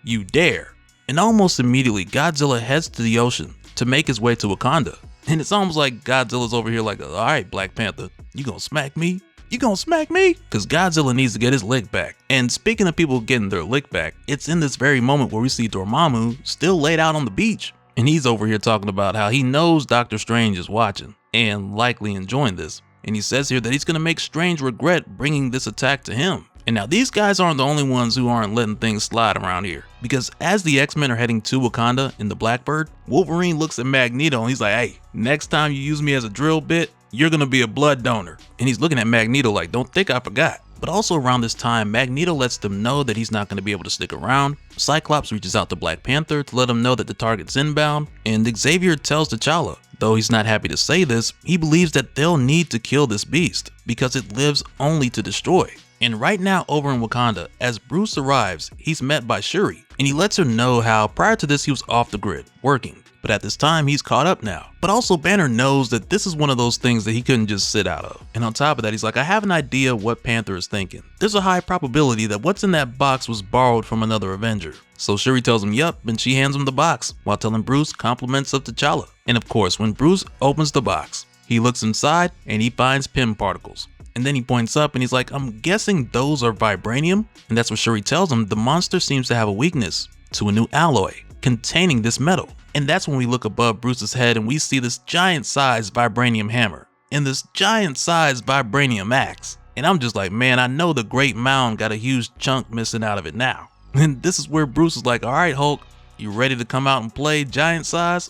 you dare. And almost immediately, Godzilla heads to the ocean to make his way to Wakanda. And it's almost like Godzilla's over here like, all right, Black Panther, you gonna smack me? You gonna smack me? Because Godzilla needs to get his lick back. And speaking of people getting their lick back, it's in this very moment where we see Dormammu still laid out on the beach. And he's over here talking about how he knows Doctor Strange is watching and likely enjoying this. And he says here that he's going to make Strange regret bringing this attack to him. And now these guys aren't the only ones who aren't letting things slide around here. Because as the X-Men are heading to Wakanda in the Blackbird, Wolverine looks at Magneto and he's like, hey, next time you use me as a drill bit, you're going to be a blood donor. And he's looking at Magneto like, don't think I forgot. But also around this time, Magneto lets them know that he's not going to be able to stick around. Cyclops reaches out to Black Panther to let him know that the target's inbound. And Xavier tells T'Challa, though he's not happy to say this, he believes that they'll need to kill this beast because it lives only to destroy. And right now over in Wakanda, as Bruce arrives, he's met by Shuri, and he lets her know how prior to this he was off the grid, working. But at this time, he's caught up now. But also Banner knows that this is one of those things that he couldn't just sit out of. And on top of that, he's like, I have an idea what Panther is thinking. There's a high probability that what's in that box was borrowed from another Avenger. So Shuri tells him, yup, and she hands him the box, while telling Bruce compliments of T'Challa. And of course, when Bruce opens the box, he looks inside and he finds Pym particles. And then he points up and he's like, I'm guessing those are vibranium? And that's what Shuri tells him. The monster seems to have a weakness to a new alloy containing this metal. And that's when we look above Bruce's head and we see this giant-sized vibranium hammer and this giant-sized vibranium axe. And I'm just like, man, I know the Great Mound got a huge chunk missing out of it now. And this is where Bruce is like, all right, Hulk, you ready to come out and play giant size?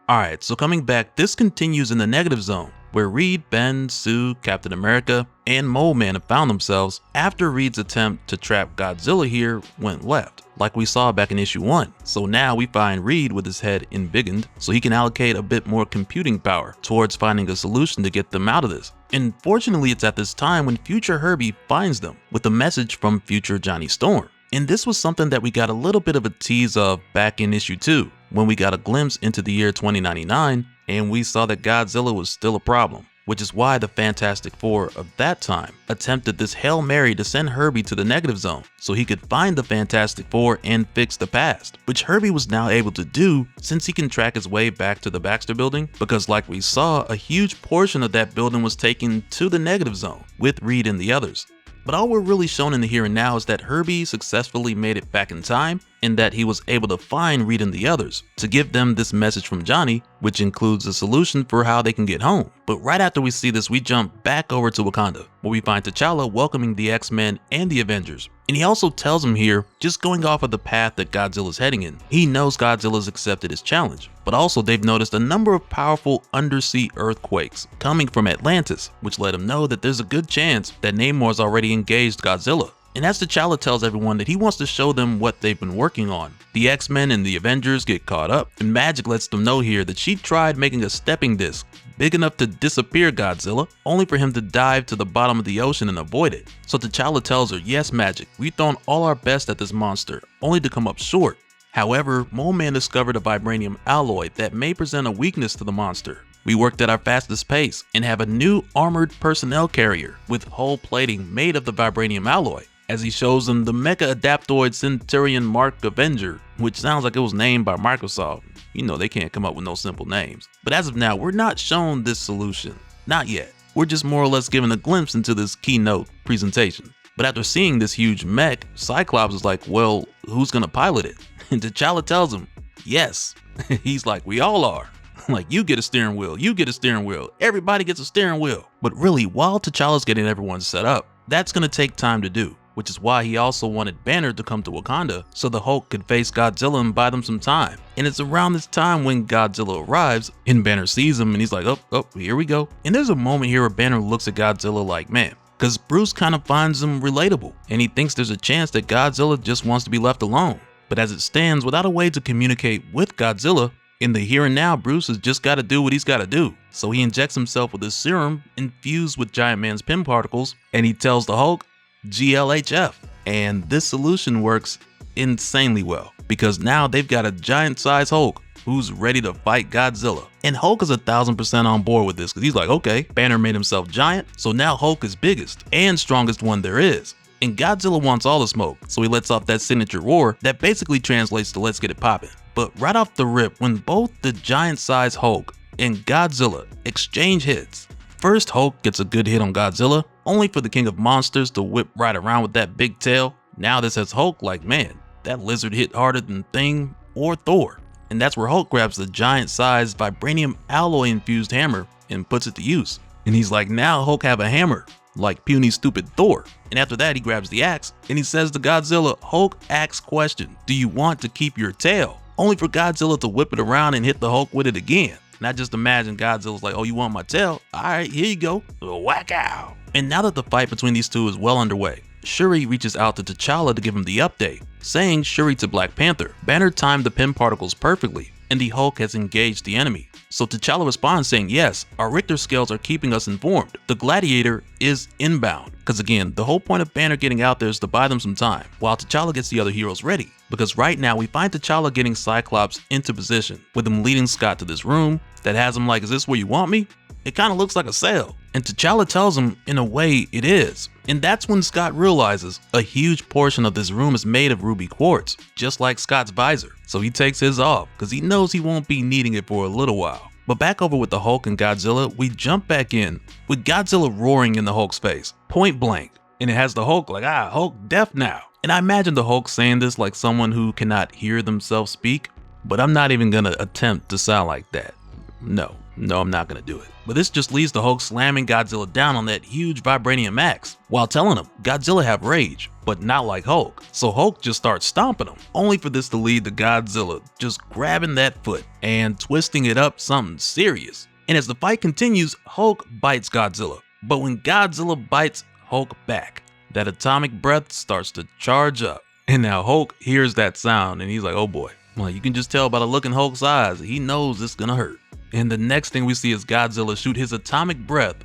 All right, so coming back, this continues in the negative zone, where Reed, Ben, Sue, Captain America, and Moleman have found themselves after Reed's attempt to trap Godzilla here went left, like we saw back in issue 1. So now we find Reed with his head embiggened, so he can allocate a bit more computing power towards finding a solution to get them out of this. And fortunately, it's at this time when future Herbie finds them with a message from future Johnny Storm. And this was something that we got a little bit of a tease of back in issue 2, when we got a glimpse into the year 2099 and we saw that Godzilla was still a problem. which is why the Fantastic Four of that time attempted this Hail Mary to send Herbie to the negative zone so he could find the Fantastic Four and fix the past, which Herbie was now able to do since he can track his way back to the Baxter building, because like we saw, a huge portion of that building was taken to the negative zone with Reed and the others. But all we're really shown in the here and now is that Herbie successfully made it back in time, and that he was able to find Reed and the others to give them this message from Johnny, which includes a solution for how they can get home. But right after we see this, we jump back over to Wakanda, where we find T'Challa welcoming the X-Men and the Avengers. And he also tells them here, just going off of the path that Godzilla's heading in, he knows Godzilla's accepted his challenge, but also they've noticed a number of powerful undersea earthquakes coming from Atlantis, which let him know that there's a good chance that Namor's already engaged Godzilla. And as T'Challa tells everyone that he wants to show them what they've been working on, the X-Men and the Avengers get caught up, and Magic lets them know here that she tried making a stepping disc big enough to disappear Godzilla, only for him to dive to the bottom of the ocean and avoid it. So T'Challa tells her, yes Magic, we've thrown all our best at this monster, only to come up short. However, Moleman discovered a vibranium alloy that may present a weakness to the monster. We worked at our fastest pace and have a new armored personnel carrier with hull plating made of the vibranium alloy, as he shows them the mecha adaptoid Centurion Mark Avenger, which sounds like it was named by Microsoft. You know they can't come up with no simple names. But as of now, we're not shown this solution. Not yet. We're just more or less given a glimpse into this keynote presentation. But after seeing this huge mech, Cyclops is like, well, who's gonna pilot it? And T'Challa tells him, yes. He's like, we all are. Like, you get a steering wheel, you get a steering wheel, everybody gets a steering wheel. But really, while T'Challa's getting everyone set up, that's gonna take time to do, which is why he also wanted Banner to come to Wakanda so the Hulk could face Godzilla and buy them some time. And it's around this time when Godzilla arrives and Banner sees him and he's like, oh, here we go. And there's a moment here where Banner looks at Godzilla like, man, because Bruce kind of finds him relatable and he thinks there's a chance that Godzilla just wants to be left alone. But as it stands, without a way to communicate with Godzilla, in the here and now, Bruce has just got to do what he's got to do. So he injects himself with his serum infused with Giant Man's pin particles, and he tells the Hulk, GLHF. And this solution works insanely well, because now they've got a giant-sized Hulk who's ready to fight Godzilla. And Hulk is 1000% on board with this, because he's like, okay, Banner made himself giant, so now Hulk is biggest and strongest one there is. And Godzilla wants all the smoke, so he lets off that signature roar that basically translates to let's get it poppin'. But right off the rip, when both the giant-sized Hulk and Godzilla exchange hits, first Hulk gets a good hit on Godzilla, only for the King of Monsters to whip right around with that big tail. Now this has Hulk like, man, that lizard hit harder than Thing or Thor. And that's where Hulk grabs the giant-sized vibranium alloy-infused hammer and puts it to use. And he's like, now Hulk have a hammer, like puny stupid Thor. And after that, he grabs the axe and he says to Godzilla, Hulk axe question, do you want to keep your tail? Only for Godzilla to whip it around and hit the Hulk with it again. And I just imagine Godzilla's like, oh, you want my tail? All right, here you go. Whack out. And now that the fight between these two is well underway, Shuri reaches out to T'Challa to give him the update, saying Shuri to Black Panther, Banner timed the pin particles perfectly, and the Hulk has engaged the enemy. So T'Challa responds saying, yes, our Richter scales are keeping us informed. The Gladiator is inbound. Because again, the whole point of Banner getting out there is to buy them some time, while T'Challa gets the other heroes ready. Because right now we find T'Challa getting Cyclops into position, with him leading Scott to this room that has him like, is this where you want me? It kind of looks like a cell. And T'Challa tells him, in a way, it is. And that's when Scott realizes a huge portion of this room is made of ruby quartz, just like Scott's visor. So he takes his off, because he knows he won't be needing it for a little while. But back over with the Hulk and Godzilla, we jump back in, with Godzilla roaring in the Hulk's face, point blank. And it has the Hulk like, Hulk deaf now. And I imagine the Hulk saying this like someone who cannot hear themselves speak, but I'm not even gonna attempt to sound like that. No, I'm not gonna do it. But this just leads to Hulk slamming Godzilla down on that huge vibranium axe, while telling him Godzilla have rage, but not like Hulk. So Hulk just starts stomping him, only for this to lead to Godzilla just grabbing that foot and twisting it up something serious. And as the fight continues, Hulk bites Godzilla. But when Godzilla bites Hulk back, that atomic breath starts to charge up. And now Hulk hears that sound and he's like, oh boy. Well, you can just tell by the look in Hulk's eyes, he knows it's gonna hurt. And the next thing we see is Godzilla shoot his atomic breath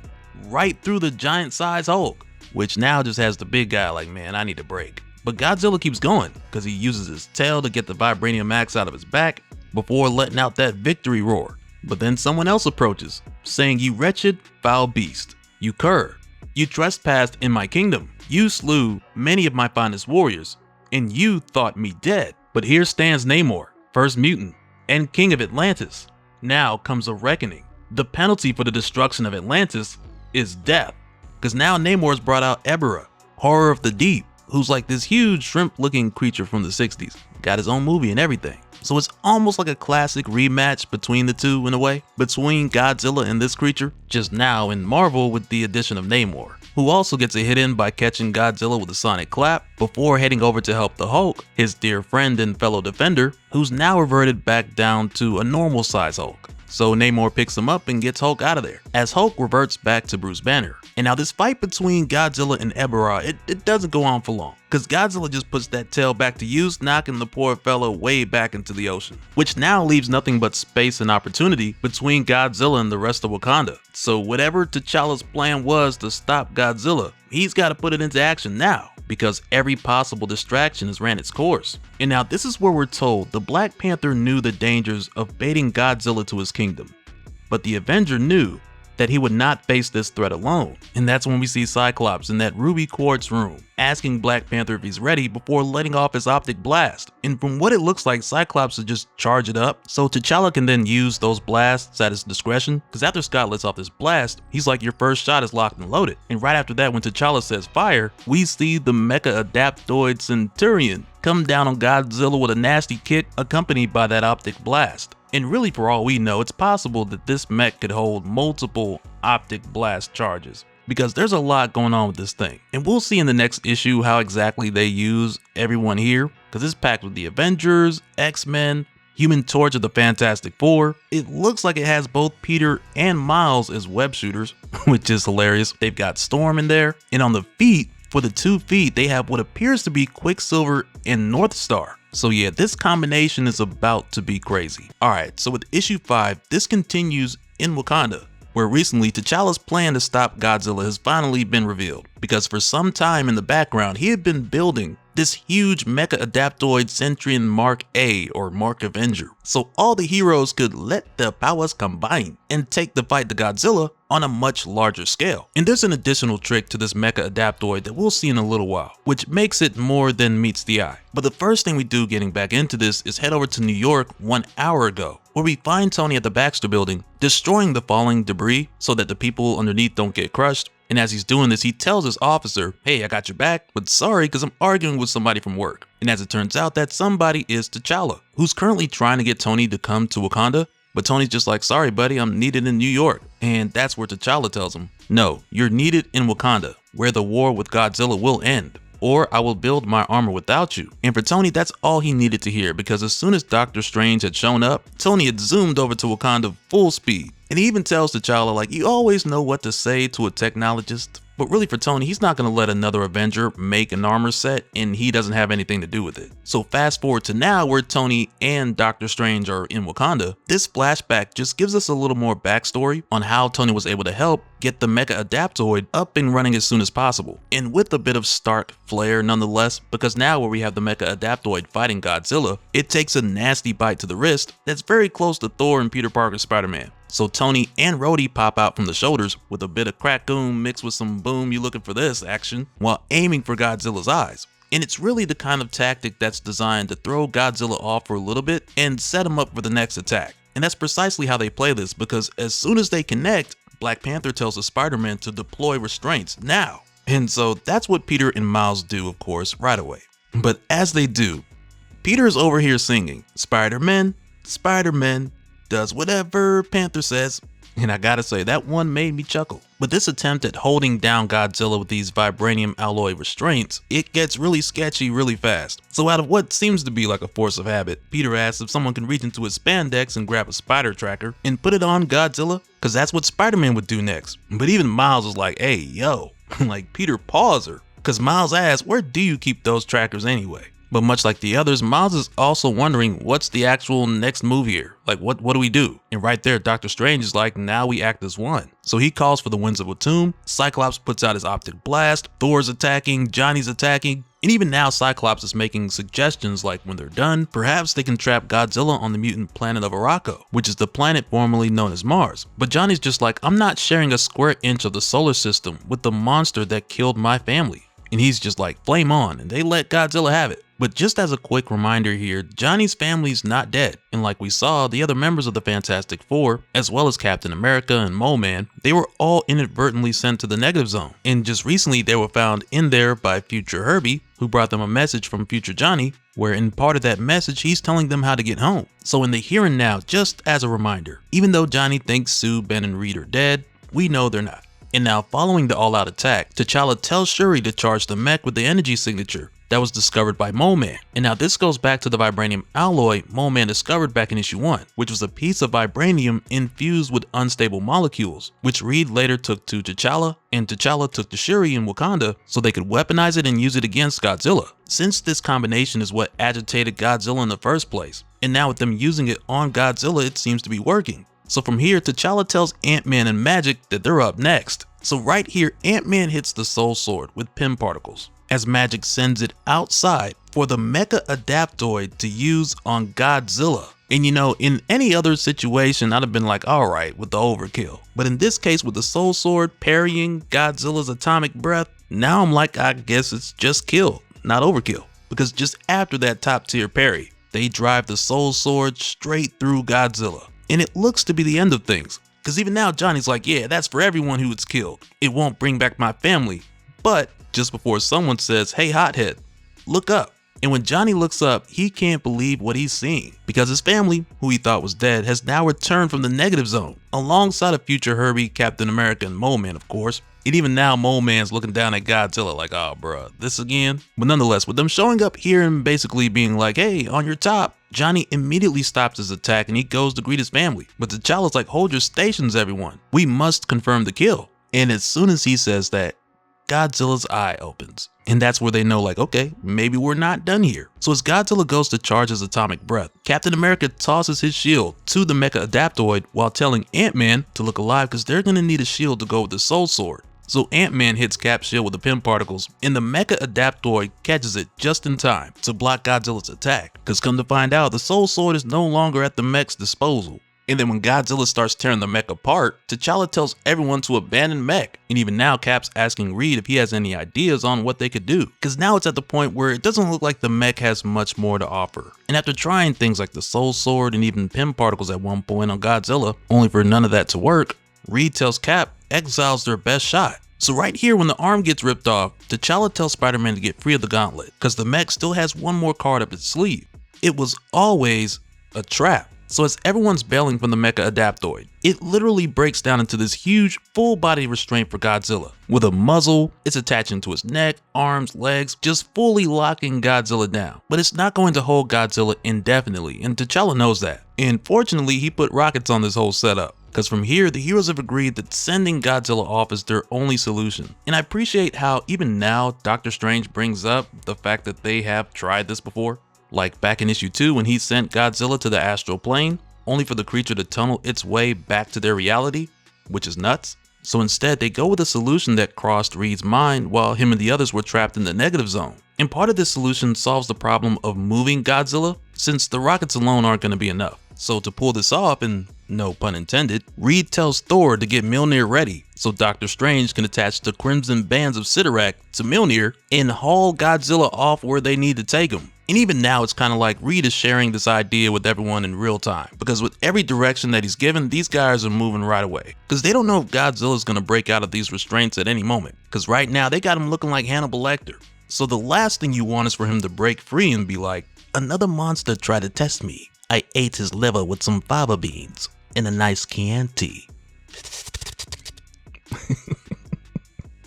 right through the giant-sized Hulk, which now just has the big guy like, man, I need a break. But Godzilla keeps going, because he uses his tail to get the vibranium axe out of his back before letting out that victory roar. But then someone else approaches, saying, "You wretched, foul beast, you cur, you trespassed in my kingdom. You slew many of my finest warriors, and you thought me dead. But here stands Namor, first mutant, and king of Atlantis. Now comes a reckoning. The penalty for the destruction of Atlantis is death." Because now Namor's brought out Ebera, horror of the deep, who's like this huge shrimp-looking creature from the 60s. Got his own movie and everything. So it's almost like a classic rematch between the two in a way, between Godzilla and this creature, just now in Marvel with the addition of Namor, who also gets a hit in by catching Godzilla with a sonic clap before heading over to help the Hulk, his dear friend and fellow defender, who's now reverted back down to a normal size Hulk. So Namor picks him up and gets Hulk out of there, as Hulk reverts back to Bruce Banner. And now this fight between Godzilla and Ebera, it doesn't go on for long, because Godzilla just puts that tail back to use, knocking the poor fellow way back into the ocean, which now leaves nothing but space and opportunity between Godzilla and the rest of Wakanda. So whatever T'Challa's plan was to stop Godzilla, he's got to put it into action now, because every possible distraction has ran its course. And now this is where we're told the Black Panther knew the dangers of baiting Godzilla to his kingdom, but the Avenger knew that he would not face this threat alone. And that's when we see Cyclops in that ruby quartz room, asking Black Panther if he's ready before letting off his optic blast. And from what it looks like, Cyclops will just charge it up, so T'Challa can then use those blasts at his discretion, because after Scott lets off this blast, he's like, your first shot is locked and loaded. And right after that, when T'Challa says fire, we see the mecha adaptoid Centurion come down on Godzilla with a nasty kick accompanied by that optic blast. And really, for all we know, it's possible that this mech could hold multiple optic blast charges, because there's a lot going on with this thing. And we'll see in the next issue how exactly they use everyone here, because it's packed with the Avengers, X-Men, Human Torch of the Fantastic Four. It looks like it has both Peter and Miles as web shooters, which is hilarious. They've got Storm in there, and on the feet, for the 2 feet, they have what appears to be Quicksilver and North Star. So yeah, this combination is about to be crazy. Alright, so with issue 5, this continues in Wakanda, where recently T'Challa's plan to stop Godzilla has finally been revealed, because for some time in the background he had been building this huge mecha adaptoid Centurion Mark A or Mark Avenger, so all the heroes could let their powers combine and take the fight to Godzilla on a much larger scale. And there's an additional trick to this mecha adaptoid that we'll see in a little while, which makes it more than meets the eye. But the first thing we do getting back into this is head over to New York 1 hour ago, where we find Tony at the Baxter building destroying the falling debris so that the people underneath don't get crushed. And as he's doing this, he tells his officer, "Hey, I got your back, but sorry, because I'm arguing with somebody from work." And as it turns out, that somebody is T'Challa, who's currently trying to get Tony to come to Wakanda, but Tony's just like, "Sorry, buddy, I'm needed in New York." And that's where T'Challa tells him, "No, you're needed in Wakanda, where the war with Godzilla will end, or I will build my armor without you." And for Tony, that's all he needed to hear, because as soon as Doctor Strange had shown up, Tony had zoomed over to Wakanda full speed. And he even tells T'Challa, like, you always know what to say to a technologist. But really for Tony, he's not going to let another Avenger make an armor set, and he doesn't have anything to do with it. So fast forward to now, where Tony and Doctor Strange are in Wakanda, this flashback just gives us a little more backstory on how Tony was able to help get the mecha adaptoid up and running as soon as possible. And with a bit of Stark flair nonetheless, because now where we have the mecha adaptoid fighting Godzilla, it takes a nasty bite to the wrist that's very close to Thor and Peter Parker's Spider-Man. So Tony and Rhodey pop out from the shoulders with a bit of crack-goom mixed with some boom you looking for this action while aiming for Godzilla's eyes. And it's really the kind of tactic that's designed to throw Godzilla off for a little bit and set him up for the next attack. And that's precisely how they play this, because as soon as they connect, Black Panther tells the Spider-Man to deploy restraints now. And so that's what Peter and Miles do, of course, right away. But as they do, Peter's over here singing, "Spider-Man, Spider-Man does whatever Panther says." And I gotta say, that one made me chuckle. But this attempt at holding down Godzilla with these vibranium alloy restraints, it gets really sketchy really fast. So out of what seems to be like a force of habit, Peter asks if someone can reach into his spandex and grab a spider tracker and put it on Godzilla, because that's what Spider-Man would do next. But even Miles is like, "Hey, yo," like, Peter, pause her. Because Miles asks, "Where do you keep those trackers anyway?" But much like the others, Miles is also wondering what's the actual next move here? Like what do we do? And right there, Doctor Strange is like, now we act as one. So he calls for the Winds of Atum, Cyclops puts out his optic blast, Thor's attacking, Johnny's attacking, and even now Cyclops is making suggestions like when they're done, perhaps they can trap Godzilla on the mutant planet of Araco, which is the planet formerly known as Mars. But Johnny's just like, I'm not sharing a square inch of the solar system with the monster that killed my family. And he's just like, flame on, and they let Godzilla have it. But just as a quick reminder here, Johnny's family's not dead, and like we saw, the other members of the Fantastic Four, as well as Captain America and Moleman, they were all inadvertently sent to the negative zone, and just recently they were found in there by future Herbie, who brought them a message from future Johnny, where in part of that message he's telling them how to get home. So in the here and now, just as a reminder, even though Johnny thinks Sue, Ben, and Reed are dead, we know they're not. And now following the all-out attack, T'Challa tells Shuri to charge the mech with the energy signature that was discovered by Moleman. And now this goes back to the vibranium alloy Moleman discovered back in issue 1, which was a piece of vibranium infused with unstable molecules, which Reed later took to T'Challa, and T'Challa took to Shuri in Wakanda so they could weaponize it and use it against Godzilla, since this combination is what agitated Godzilla in the first place. And now with them using it on Godzilla, it seems to be working. So from here, T'Challa tells Ant-Man and Magic that they're up next. So right here, Ant-Man hits the Soul Sword with Pym particles, as Magic sends it outside for the mecha adaptoid to use on Godzilla. And you know, in any other situation, I'd have been like, alright, with the overkill. But in this case, with the Soul Sword parrying Godzilla's atomic breath, now I'm like, I guess it's just kill, not overkill. Because just after that top tier parry, they drive the Soul Sword straight through Godzilla. And it looks to be the end of things. Because even now, Johnny's like, yeah, that's for everyone who it's killed. It won't bring back my family. But just before someone says, hey, hothead, look up. And when Johnny looks up, he can't believe what he's seeing. Because his family, who he thought was dead, has now returned from the negative zone. Alongside of future Herbie, Captain America, and Moleman, of course. And even now, Moleman's looking down at Godzilla like, oh, bruh, this again? But nonetheless, with them showing up here and basically being like, hey, on your top, Johnny immediately stops his attack and he goes to greet his family. But T'Challa's like, hold your stations, everyone. We must confirm the kill. And as soon as he says that, Godzilla's eye opens. And that's where they know, like, okay, maybe we're not done here. So as Godzilla goes to charge his atomic breath, Captain America tosses his shield to the mecha adaptoid while telling Ant-Man to look alive because they're going to need a shield to go with the Soul Sword. So Ant-Man hits Cap's shield with the Pym particles, and the mecha adaptoid catches it just in time to block Godzilla's attack. Because come to find out, the Soul Sword is no longer at the mech's disposal. And then when Godzilla starts tearing the mech apart, T'Challa tells everyone to abandon mech. And even now, Cap's asking Reed if he has any ideas on what they could do. Because now it's at the point where it doesn't look like the mech has much more to offer. And after trying things like the Soul Sword and even Pym particles at one point on Godzilla, only for none of that to work, Reed tells Cap exile's their best shot. So right here, when the arm gets ripped off, T'Challa tells Spider-Man to get free of the gauntlet, because the mech still has one more card up its sleeve. It was always a trap. So as everyone's bailing from the mecha adaptoid, it literally breaks down into this huge full body restraint for Godzilla. With a muzzle, it's attaching to his neck, arms, legs, just fully locking Godzilla down. But it's not going to hold Godzilla indefinitely, and T'Challa knows that. And fortunately, he put rockets on this whole setup. Because from here, the heroes have agreed that sending Godzilla off is their only solution. And I appreciate how even now Doctor Strange brings up the fact that they have tried this before. Like back in issue 2 when he sent Godzilla to the astral plane, only for the creature to tunnel its way back to their reality, which is nuts. So instead, they go with a solution that crossed Reed's mind while him and the others were trapped in the negative zone. And part of this solution solves the problem of moving Godzilla, since the rockets alone aren't going to be enough. So to pull this off, and no pun intended, Reed tells Thor to get Mjolnir ready so Doctor Strange can attach the crimson bands of Sidorak to Mjolnir and haul Godzilla off where they need to take him. And even now, it's kind of like Reed is sharing this idea with everyone in real time, because with every direction that he's given, these guys are moving right away. Because they don't know if Godzilla is going to break out of these restraints at any moment. Because right now, they got him looking like Hannibal Lecter. So the last thing you want is for him to break free and be like, another monster tried to test me. I ate his liver with some fava beans and a nice Chianti.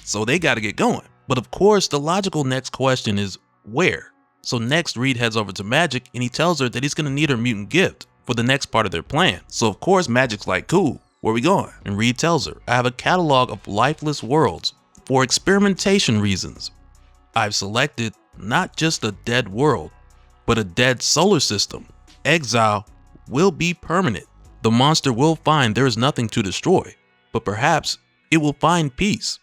So they got to get going. But of course, the logical next question is where? So next, Reed heads over to Magic and he tells her that he's going to need her mutant gift for the next part of their plan. So of course, Magic's like, cool, where we going? And Reed tells her, I have a catalog of lifeless worlds for experimentation reasons. I've selected not just a dead world, but a dead solar system. Exile will be permanent. The monster will find there is nothing to destroy, but perhaps it will find peace.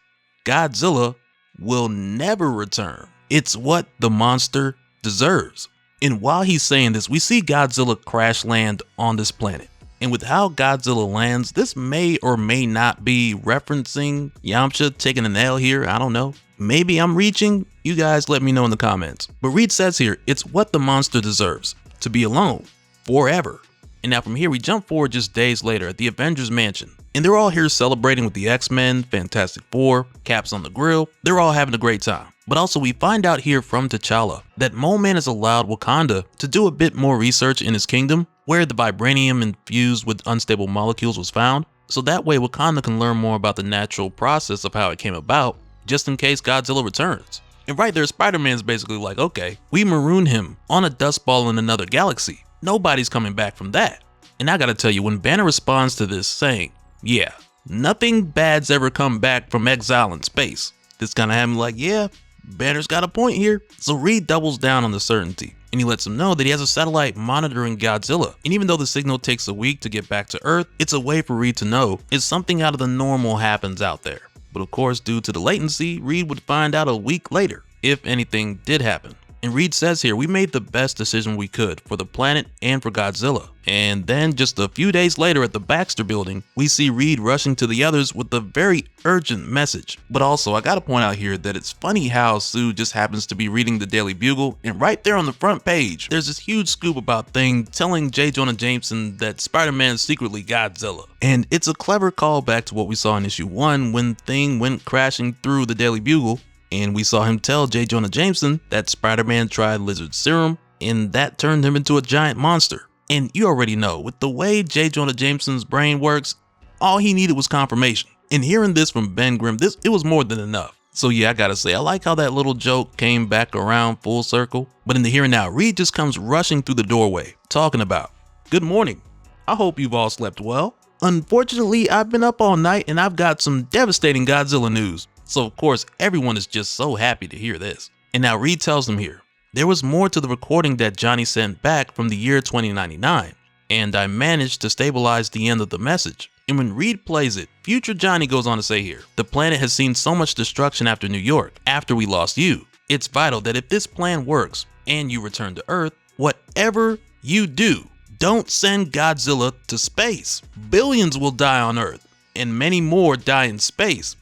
Godzilla will never return. It's what the monster deserves. And while he's saying this, we see Godzilla crash land on this planet. And with how Godzilla lands, this may or may not be referencing Yamcha taking an L here. I don't know. Maybe I'm reaching. You guys let me know in the comments. But Reed says here, it's what the monster deserves, to be alone forever. And now from here, we jump forward just days later at the Avengers Mansion. And they're all here celebrating with the X-Men, Fantastic Four, Cap's on the grill. They're all having a great time. But also we find out here from T'Challa that Moleman has allowed Wakanda to do a bit more research in his kingdom where the vibranium infused with unstable molecules was found. So that way Wakanda can learn more about the natural process of how it came about, just in case Godzilla returns. And right there, Spider-Man's basically like, okay, we maroon him on a dust ball in another galaxy. Nobody's coming back from that. And I gotta tell you, when Banner responds to this saying, yeah, nothing bad's ever come back from exile in space, this kind of had me like, yeah, Banner's got a point here. So Reed doubles down on the certainty, and he lets him know that he has a satellite monitoring Godzilla. And even though the signal takes a week to get back to Earth, it's a way for Reed to know if something out of the normal happens out there. But of course, due to the latency, Reed would find out a week later, if anything did happen. And Reed says here, we made the best decision we could for the planet and for Godzilla. And then just a few days later at the Baxter building, we see Reed rushing to the others with a very urgent message. But also, I gotta point out here that it's funny how Sue just happens to be reading the Daily Bugle, and right there on the front page, there's this huge scoop about Thing telling J. Jonah Jameson that Spider-Man's secretly Godzilla. And it's a clever callback to what we saw in issue 1 when Thing went crashing through the Daily Bugle. And we saw him tell J. Jonah Jameson that Spider-Man tried lizard serum, and that turned him into a giant monster. And you already know, with the way J. Jonah Jameson's brain works, all he needed was confirmation. And hearing this from Ben Grimm, it was more than enough. So yeah, I gotta say, I like how that little joke came back around full circle. But in the here and now, Reed just comes rushing through the doorway, talking about, good morning. I hope you've all slept well. Unfortunately, I've been up all night and I've got some devastating Godzilla news. So of course, everyone is just so happy to hear this. And now Reed tells them here, there was more to the recording that Johnny sent back from the year 2099, and I managed to stabilize the end of the message. And when Reed plays it, future Johnny goes on to say here, the planet has seen so much destruction after New York, after we lost you. It's vital that if this plan works and you return to Earth, whatever you do, don't send Godzilla to space. Billions will die on Earth, and many more die in space.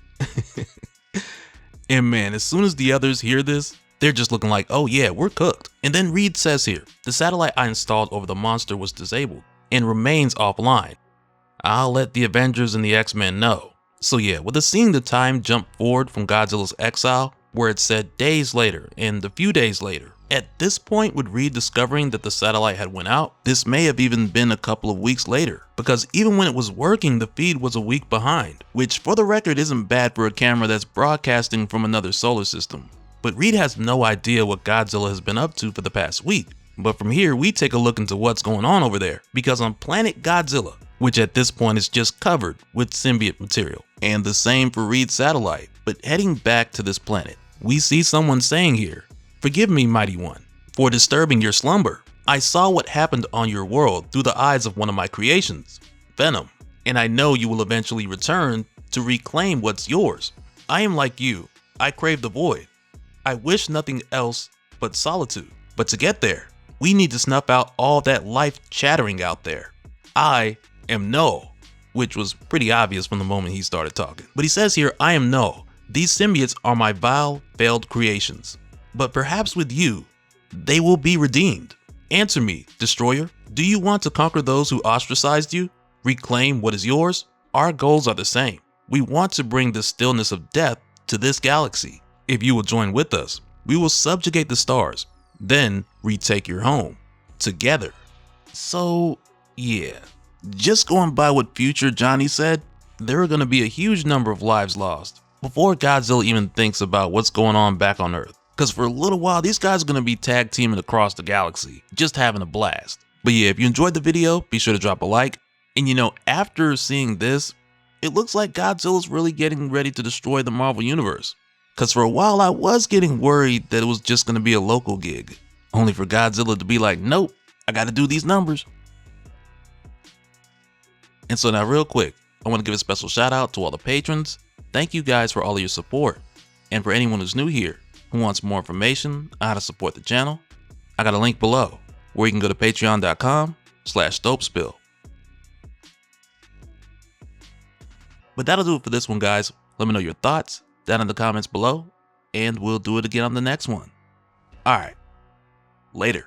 And man, as soon as the others hear this, they're just looking like, oh yeah, we're cooked. And then Reed says here, the satellite I installed over the monster was disabled and remains offline. I'll let the Avengers and the X-Men know. So yeah, with the scene, the time jump forward from Godzilla's exile, where it said days later and a few days later. At this point, with Reed discovering that the satellite had went out, this may have even been a couple of weeks later, because even when it was working, the feed was a week behind, which for the record isn't bad for a camera that's broadcasting from another solar system. But Reed has no idea what Godzilla has been up to for the past week. But from here, we take a look into what's going on over there, because on planet Godzilla, which at this point is just covered with symbiote material, and the same for Reed's satellite, but heading back to this planet, we see someone saying here, forgive me, mighty one, for disturbing your slumber. I saw what happened on your world through the eyes of one of my creations, Venom, and I know you will eventually return to reclaim what's yours. I am like you, I crave the void. I wish nothing else but solitude. But to get there, we need to snuff out all that life chattering out there. I am No, which was pretty obvious from the moment he started talking. But he says here, I am No. These symbiotes are my vile, failed creations. But perhaps with you, they will be redeemed. Answer me, Destroyer. Do you want to conquer those who ostracized you? Reclaim what is yours? Our goals are the same. We want to bring the stillness of death to this galaxy. If you will join with us, we will subjugate the stars, then retake your home. Together. So, yeah. Just going by what future Johnny said, there are going to be a huge number of lives lost before Godzilla even thinks about what's going on back on Earth. Because for a little while, these guys are going to be tag teaming across the galaxy, just having a blast. But yeah, if you enjoyed the video, be sure to drop a like. And you know, after seeing this, it looks like Godzilla's really getting ready to destroy the Marvel Universe. Because for a while, I was getting worried that it was just going to be a local gig. only for Godzilla to be like, nope, I gotta do these numbers. And so now real quick, I want to give a special shout out to all the patrons. Thank you guys for all of your support. And for anyone who's new here, who wants more information on how to support the channel, I got a link below where you can go to patreon.com/dopespill. But that'll do it for this one, guys. Let me know your thoughts down in the comments below, and we'll do it again on the next one. Alright, later.